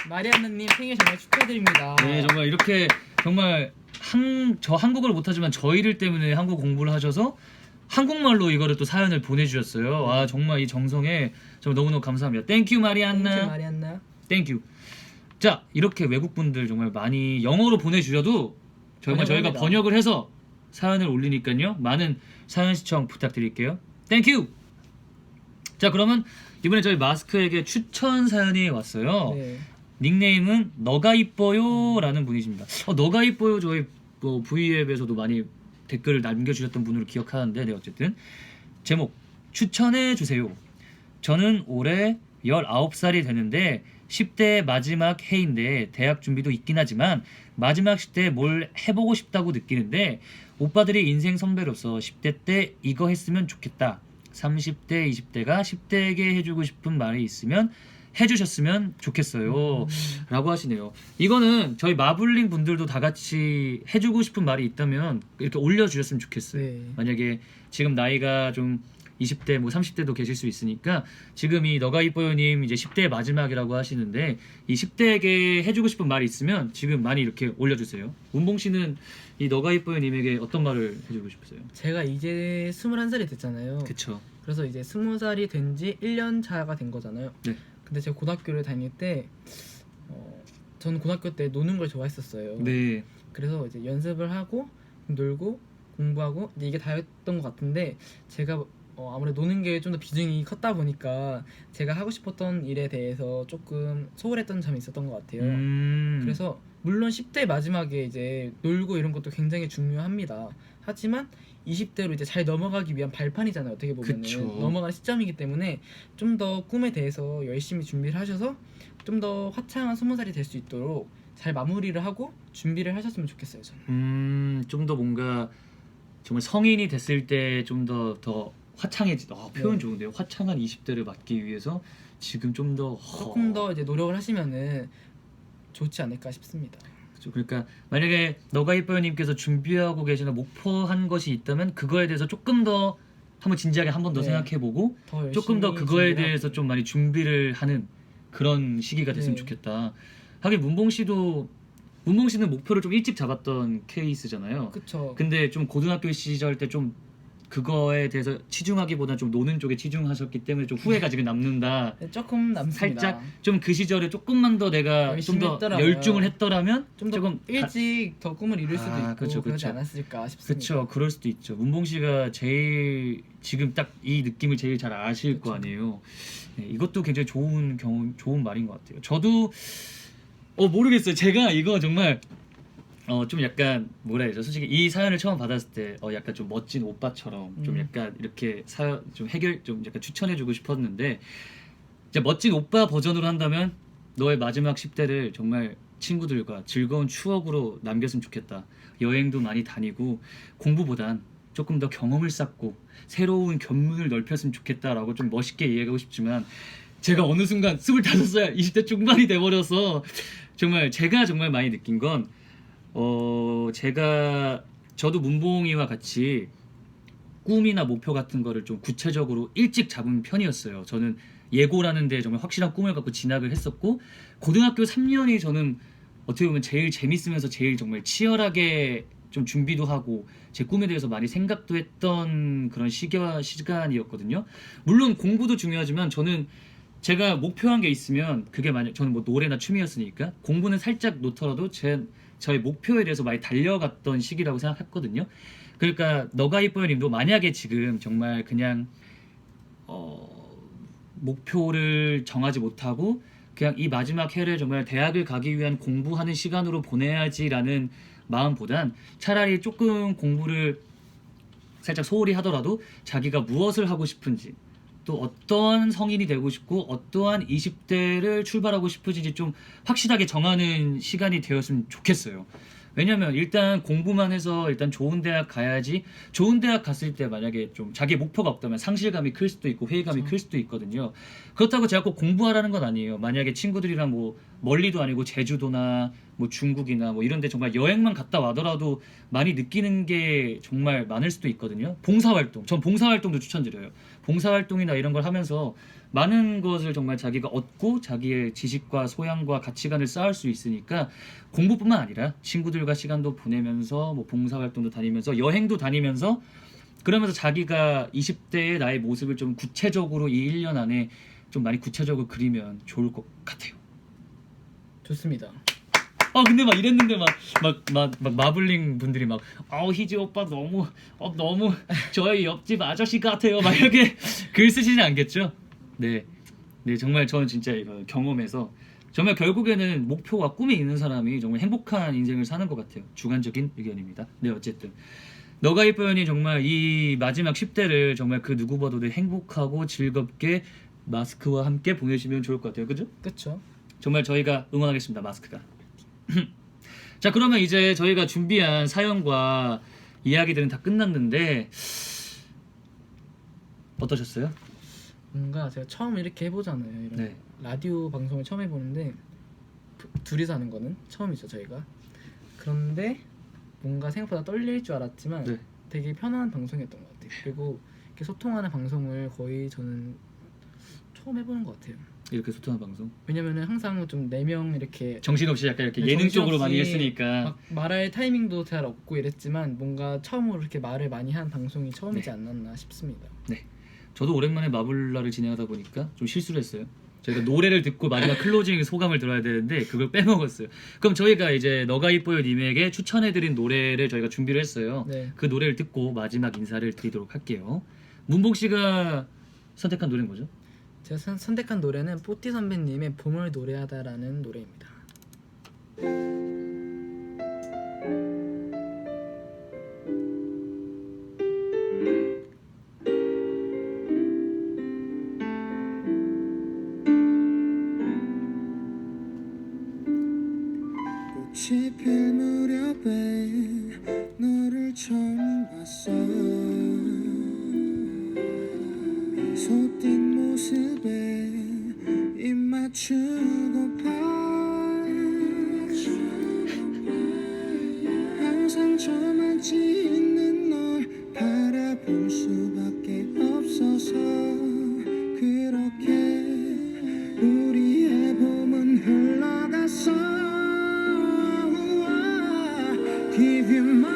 마리안나님 생일 정말 축하드립니다. 네, 정말 이렇게 정말 저 한국어를 못하지만 저희를 때문에 한국 공부를 하셔서 한국말로 이거를 또 사연을 보내주셨어요. 와, 정말 이 정성에 정말 너무너무 감사합니다. 땡큐 마리안나. 마리안나. 땡큐. 자, 이렇게 외국분들 정말 많이 영어로 보내주셔도 정말 저희가 번역합니다. 번역을 해서 사연을 올리니까요. 많은 사연 시청 부탁드릴게요. 땡큐. 자, 그러면 이번에 저희 마스크에게 추천 사연이 왔어요. 네. 닉네임은 너가 이뻐요 라는 분이십니다. 너가 이뻐요 저희 뭐 V앱에서도 많이 댓글을 남겨주셨던 분으로 기억하는데, 네, 어쨌든 제목 추천해주세요. 저는 올해 19살이 되는데 10대 마지막 해인데 대학 준비도 있긴 하지만 마지막 10대에 뭘 해보고 싶다고 느끼는데 오빠들이 인생 선배로서 10대 때 이거 했으면 좋겠다, 30대 20대가 10대에게 해주고 싶은 말이 있으면 해주셨으면 좋겠어요 라고 하시네요. 이거는 저희 마블링 분들도 다 같이 해주고 싶은 말이 있다면 이렇게 올려주셨으면 좋겠어요. 네. 만약에 지금 나이가 좀 20대 뭐 30대도 계실 수 있으니까 지금 이 너가 이뻐요님 이제 10대의 마지막이라고 하시는데 이 10대에게 해주고 싶은 말이 있으면 지금 많이 이렇게 올려주세요. 문봉 씨는 이 너가 이뻐요님에게 어떤 말을 해주고 싶으세요? 제가 이제 21살이 됐잖아요. 그쵸. 그래서 이제 20살이 된 지 1년 차가 된 거잖아요. 네. 근데 제가 고등학교를 다닐 때 저는 고등학교 때 노는 걸 좋아했었어요. 네. 그래서 이제 연습을 하고 놀고 공부하고 이제 이게 다였던 것 같은데 제가 아무래도 노는 게 좀 더 비중이 컸다 보니까 제가 하고 싶었던 일에 대해서 조금 소홀했던 점이 있었던 것 같아요. 그래서 물론 10대 마지막에 이제 놀고 이런 것도 굉장히 중요합니다. 하지만 20대로 이제 잘 넘어가기 위한 발판이잖아요. 어떻게 보면 그쵸. 넘어가는 시점이기 때문에 좀 더 꿈에 대해서 열심히 준비를 하셔서 좀 더 화창한 20살이 될 수 있도록 잘 마무리를 하고 준비를 하셨으면 좋겠어요. 저는. 좀 더 뭔가 정말 성인이 됐을 때 좀 더 화창해지. 표현 네. 좋은데요. 화창한 20대를 맞기 위해서 지금 좀 더 조금 더 이제 노력을 하시면은 좋지 않을까 싶습니다. 그러니까 만약에 너가 이뻐요님께서 준비하고 계시는 목표한 것이 있다면 그거에 대해서 조금 더 한번 진지하게 한 번 더 네. 생각해보고 더 열심히 조금 더 그거에 준비를 대해서 하고. 좀 많이 준비를 하는 그런 시기가 됐으면 네. 좋겠다. 하긴 문봉 씨는 목표를 좀 일찍 잡았던 케이스잖아요. 그쵸. 근데 좀 고등학교 시절 때 좀 그거에 대해서 치중하기보다 좀 노는 쪽에 치중하셨기 때문에 좀 후회가 지금 남는다. 네, 조금 남습니다. 살짝 좀 그 시절에 조금만 더 내가 좀 열심히 더 했더라고요. 열중을 했더라면 좀 더 조금 일찍 더 꿈을 이룰 수도 있고 그쵸, 그러지 그쵸. 않았을까 싶습니다. 그쵸, 그럴 수도 있죠. 문봉 씨가 제일 지금 딱 이 느낌을 제일 잘 아실 거 아니에요. 네, 이것도 굉장히 좋은 말인 것 같아요. 저도 모르겠어요. 제가 이거 정말 좀 약간 뭐라 해야죠? 솔직히 이 사연을 처음 받았을 때 약간 좀 멋진 오빠처럼 좀 약간 이렇게 좀 약간 추천해주고 싶었는데 이제 멋진 오빠 버전으로 한다면 너의 마지막 10대를 정말 친구들과 즐거운 추억으로 남겼으면 좋겠다. 여행도 많이 다니고 공부보단 조금 더 경험을 쌓고 새로운 견문을 넓혔으면 좋겠다라고 좀 멋있게 이야기하고 싶지만 제가 어느 순간 25살 20대 중반이 돼버려서 정말 제가 정말 많이 느낀 건 저도 문봉이와 같이 꿈이나 목표 같은 거를 좀 구체적으로 일찍 잡은 편이었어요. 저는 예고라는 데 정말 확실한 꿈을 갖고 진학을 했었고 시고등학교 3년이 저는 어떻게 보면 제일 재밌으면서 제일 정말 치열하게 좀 준비도 하고 제 꿈에 대해서 많이 생각도 했던 그런 시간이었거든요. 물론 공부도 중요하지만 저는 제가 목표한 게 있으면 그게 만약 저는 뭐 노래나 춤이었으니까 공부는 살짝 놓더라도 저의 목표에 대해서 많이 달려갔던 시기라고 생각했거든요. 그러니까 너가 이뻐요 님도 만약에 지금 정말 그냥 목표를 정하지 못하고 그냥 이 마지막 해를 정말 대학을 가기 위한 공부하는 시간으로 보내야지라는 마음보단 차라리 조금 공부를 살짝 소홀히 하더라도 자기가 무엇을 하고 싶은지 또 어떤 성인이 되고 싶고 어떠한 20대를 출발하고 싶은지 좀 확실하게 정하는 시간이 되었으면 좋겠어요. 왜냐면 일단 공부만 해서 일단 좋은 대학 가야지. 좋은 대학 갔을 때 만약에 좀 자기 목표가 없다면 상실감이 클 수도 있고 회의감이 클 수도 있거든요. 그렇다고 제가 꼭 공부하라는 건 아니에요. 만약에 친구들이랑 뭐 멀리도 아니고 제주도나 뭐 중국이나 뭐 이런 데 정말 여행만 갔다 와더라도 많이 느끼는 게 정말 많을 수도 있거든요. 봉사활동. 전 봉사활동도 추천드려요. 봉사활동이나 이런 걸 하면서 많은 것을 정말 자기가 얻고 자기의 지식과 소양과 가치관을 쌓을 수 있으니까 공부뿐만 아니라 친구들과 시간도 보내면서 뭐 봉사활동도 다니면서 여행도 다니면서 그러면서 자기가 20대의 나의 모습을 좀 구체적으로 이 1년 안에 좀 많이 구체적으로 그리면 좋을 것 같아요. 좋습니다. 근데 막 이랬는데 막 마블링 분들이 막 희지 오빠 너무 저희 옆집 아저씨 같아요 막 이렇게 글 쓰시지 않겠죠? 네 정말 저는 진짜 이거 경험해서 정말 결국에는 목표와 꿈이 있는 사람이 정말 행복한 인생을 사는 것 같아요. 주관적인 의견입니다. 네 어쨌든 너가 이뻐요니 정말 이 마지막 10대를 정말 그 누구보다도 행복하고 즐겁게 마스크와 함께 보내시면 좋을 것 같아요. 그죠? 그렇죠. 정말 저희가 응원하겠습니다. 마스크가. 자 그러면 이제 저희가 준비한 사연과 이야기들은 다 끝났는데 어떠셨어요? 뭔가 제가 처음 이렇게 해보잖아요. 이런 네. 라디오 방송을 처음 해보는데 둘이서 하는 거는 처음이죠 저희가. 그런데 뭔가 생각보다 떨릴 줄 알았지만 네. 되게 편안한 방송이었던 것 같아요. 그리고 이렇게 소통하는 방송을 거의 저는 처음 해보는 것 같아요. 이렇게 소통하는 방송 왜냐면은 항상 좀 4명 이렇게 정신없이 약간 이렇게 네, 예능 쪽으로 정신없이 많이 했으니까 막 말할 타이밍도 잘 없고 이랬지만 뭔가 처음으로 이렇게 말을 많이 한 방송이 처음이지 네. 않았나 싶습니다. 네 저도 오랜만에 마블라를 진행하다 보니까 좀 실수를 했어요. 저희가 노래를 듣고 마지막 클로징 소감을 들어야 되는데 그걸 빼먹었어요. 그럼 저희가 이제 너가 이뻐요 님에게 추천해드린 노래를 저희가 준비를 했어요. 네. 그 노래를 듣고 마지막 인사를 드리도록 할게요. 문봉 씨가 선택한 노래는 뭐죠? 제가 선택한 노래는 뽀띠 선배님의 봄을 노래하다라는 노래입니다. 꽃이 필 무렵에 너를 처음 봤어. 미소 띈 모습에 입 맞추고파. 항상 저만치 있는 널 바라볼 수밖에 없어서 그렇게 우리의 봄은 흘러갔어. Give you my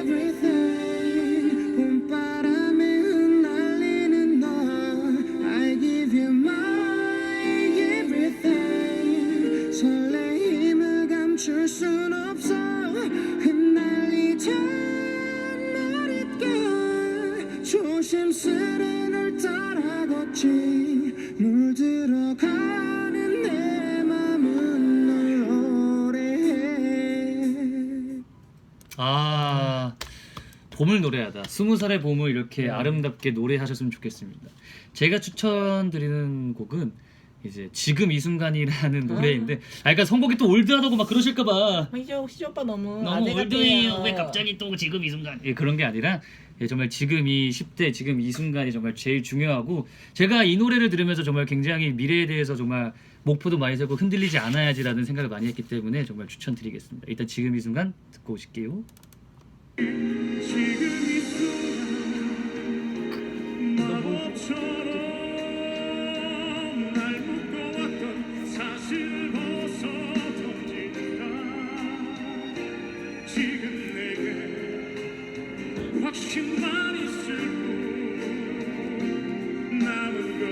everything. 봄바람에 흩날리는 너. I give you my everything. 설레임을 감출 순 없어. 흩날리던 머릿결 조심스레 널 따라 걷지. 물들어가는 내 맘은 널 오래해. 봄을 노래하다 20살의 봄을 이렇게 아름답게 노래하셨으면 좋겠습니다. 제가 추천드리는 곡은 이제 지금 이 순간이라는 노래인데 그러니까 선곡이 또 올드하다고 막 그러실까봐 희지 오빠 너무 너무 아재 올드해요 같아요. 왜 갑자기 또 지금 이 순간 그런 게 아니라 정말 지금 이 10대 지금 이 순간이 정말 제일 중요하고 제가 이 노래를 들으면서 정말 굉장히 미래에 대해서 정말 목표도 많이 세고 흔들리지 않아야지라는 생각을 많이 했기 때문에 정말 추천드리겠습니다. 일단 지금 이 순간 듣고 오실게요. 날 묶어왔던 사실 벗어 던진다. 지금 내게 확신만 있을 뿐 남은 건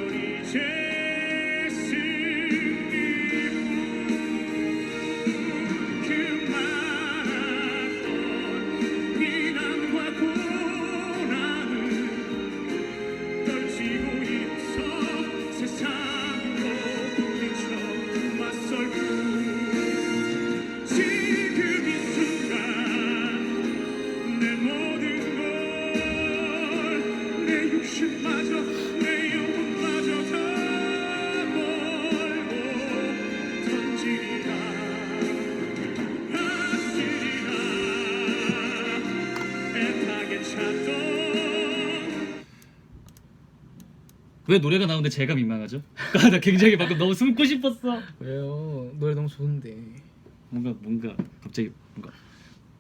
이제 승리뿐. 그 많았던 비난과 고난을 떨치고 왜 노래가 나오는데 제가 민망하죠? 나 굉장히 방금 너무 숨고 싶었어. 왜요? 노래 너무 좋은데. 뭔가 갑자기 뭔가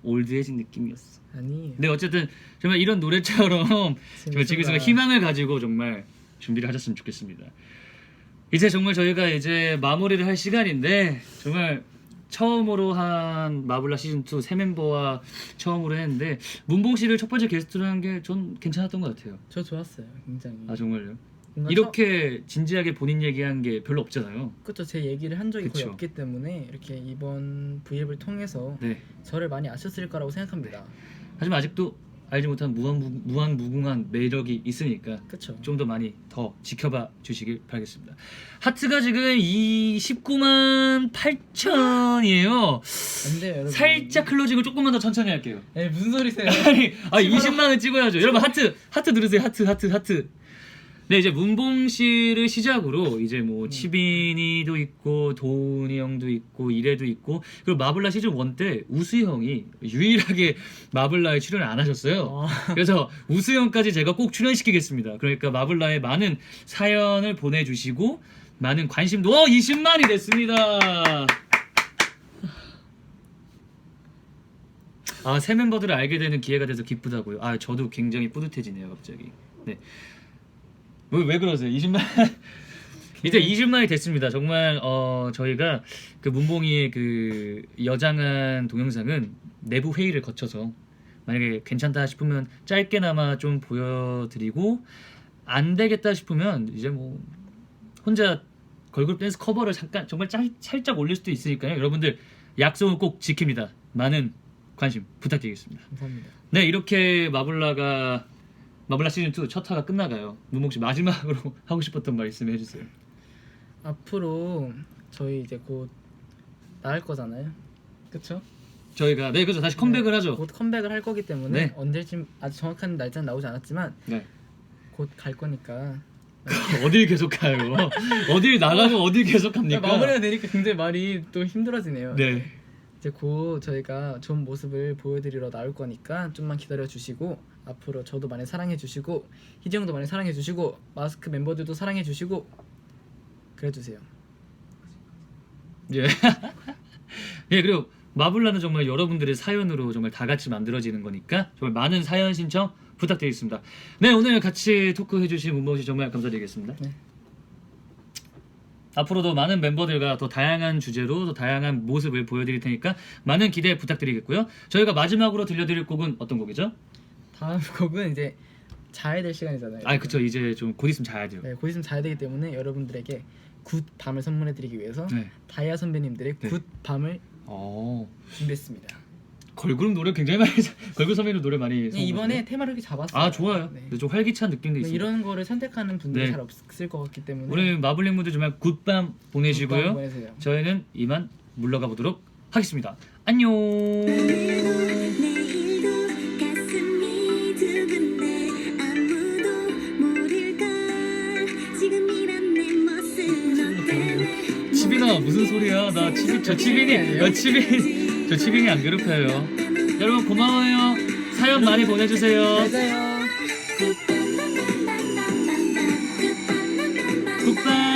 올드해진 느낌이었어. 아니. 근데 어쨌든 정말 이런 노래처럼 정말 지금서 희망을 가지고 정말 준비를 하셨으면 좋겠습니다. 이제 정말 저희가 이제 마무리를 할 시간인데 정말 처음으로 한 마블라 시즌 2 새 멤버와 처음으로 했는데 문봉 씨를 첫 번째 게스트로 한 게 전 괜찮았던 것 같아요. 저 좋았어요. 굉장히. 아 정말요? 뭔가 이렇게 진지하게 본인 얘기한 게 별로 없잖아요. 그쵸, 제 얘기를 한 적이 그쵸. 거의 없기 때문에 이렇게 이번 V앱을 통해서 네. 저를 많이 아셨을 거라고 생각합니다. 하지만 아직도 알지 못한 무한무궁한 매력이 있으니까 그쵸. 좀 더 많이 더 지켜봐 주시길 바라겠습니다. 하트가 지금 19만 8천이에요. 안 돼요, 여러분. 살짝 클로징을 조금만 더 천천히 할게요. 에 무슨 소리세요? 아니, 20만 원 찍어야죠. 여러분 하트 누르세요. 하트. 네, 이제 문봉 씨를 시작으로 이제 뭐 치빈이도 있고 도훈이 형도 있고 이래도 있고 그리고 마블라 시즌 1 때 우수 형이 유일하게 마블라에 출연을 안 하셨어요. 그래서 우수 형까지 제가 꼭 출연시키겠습니다. 그러니까 마블라에 많은 사연을 보내주시고 많은 관심도 20만이 됐습니다. 아, 새 멤버들을 알게 되는 기회가 돼서 기쁘다고요. 아, 저도 굉장히 뿌듯해지네요, 갑자기. 네. 왜 그러세요? 20만 이제 20만이 됐습니다. 정말 저희가 그 문봉이의 그 여장한 동영상은 내부 회의를 거쳐서 만약에 괜찮다 싶으면 짧게나마 좀 보여드리고 안 되겠다 싶으면 이제 뭐 혼자 걸그룹 댄스 커버를 잠깐 정말 살짝 올릴 수도 있으니까요. 여러분들 약속은 꼭 지킵니다. 많은 관심 부탁드리겠습니다. 감사합니다. 네, 이렇게 마블라 시즌 2 첫 화가 끝나가요. 문봉 씨 마지막으로 하고 싶었던 말씀 해주세요. 앞으로 저희 이제 곧 나갈 거잖아요. 그쵸? 저희가 네 그죠 다시 컴백을 하죠. 곧 컴백을 할 거기 때문에 네. 언제쯤 아직 정확한 날짜는 나오지 않았지만 네. 곧 갈 거니까 어딜 계속 가요? 어딜 나가면 어딜 계속 갑니까? 마무리가 되니까 굉장히 말이 또 힘들어지네요. 네. 이제 곧 저희가 좋은 모습을 보여드리러 나올 거니까 좀만 기다려 주시고 앞으로 저도 많이 사랑해 주시고 희재 형도 많이 사랑해 주시고 마스크 멤버들도 사랑해 주시고 그래 주세요. 예. 예 그리고 마블라는 정말 여러분들의 사연으로 정말 다 같이 만들어지는 거니까 정말 많은 사연 신청 부탁드리겠습니다. 네 오늘 같이 토크 해주신 문봉 씨 정말 감사드리겠습니다. 네. 앞으로도 많은 멤버들과 더 다양한 주제로 더 다양한 모습을 보여드릴 테니까 많은 기대 부탁드리겠고요. 저희가 마지막으로 들려드릴 곡은 어떤 곡이죠? 다음 곡은 이제 자야 될 시간이잖아요. 아 그쵸 이제 좀 곧 있으면 자야 돼요. 네, 곧 있으면 자야 되기 때문에 여러분들에게 굿 밤을 선물해드리기 위해서 네. 다이아 선배님들의 네. 굿 밤을 어 준비했습니다. 걸그룹 노래 굉장히 많이 걸그룹 선배님 노래 많이 네, 이번에 테마를 이렇게 잡았어요. 아 좋아요. 네. 근데 좀 활기찬 느낌도 있어요. 이런 거를 선택하는 분들이 네. 잘 없을 것 같기 때문에 우리 마블링분들 정말 굿밤 보내시고요. 굿밤 보내세요. 저희는 이만 물러가 보도록 하겠습니다. 안녕. 내일도 가슴이 두근데 아무도 모를걸 지금이란 내 모습 어때 치빈아 무슨 소리야? 나 치빈 저 치빈이 안 괴롭혀요. 여러분 고마워요. 사연 많이 보내주세요. 맞아요. 굿밤.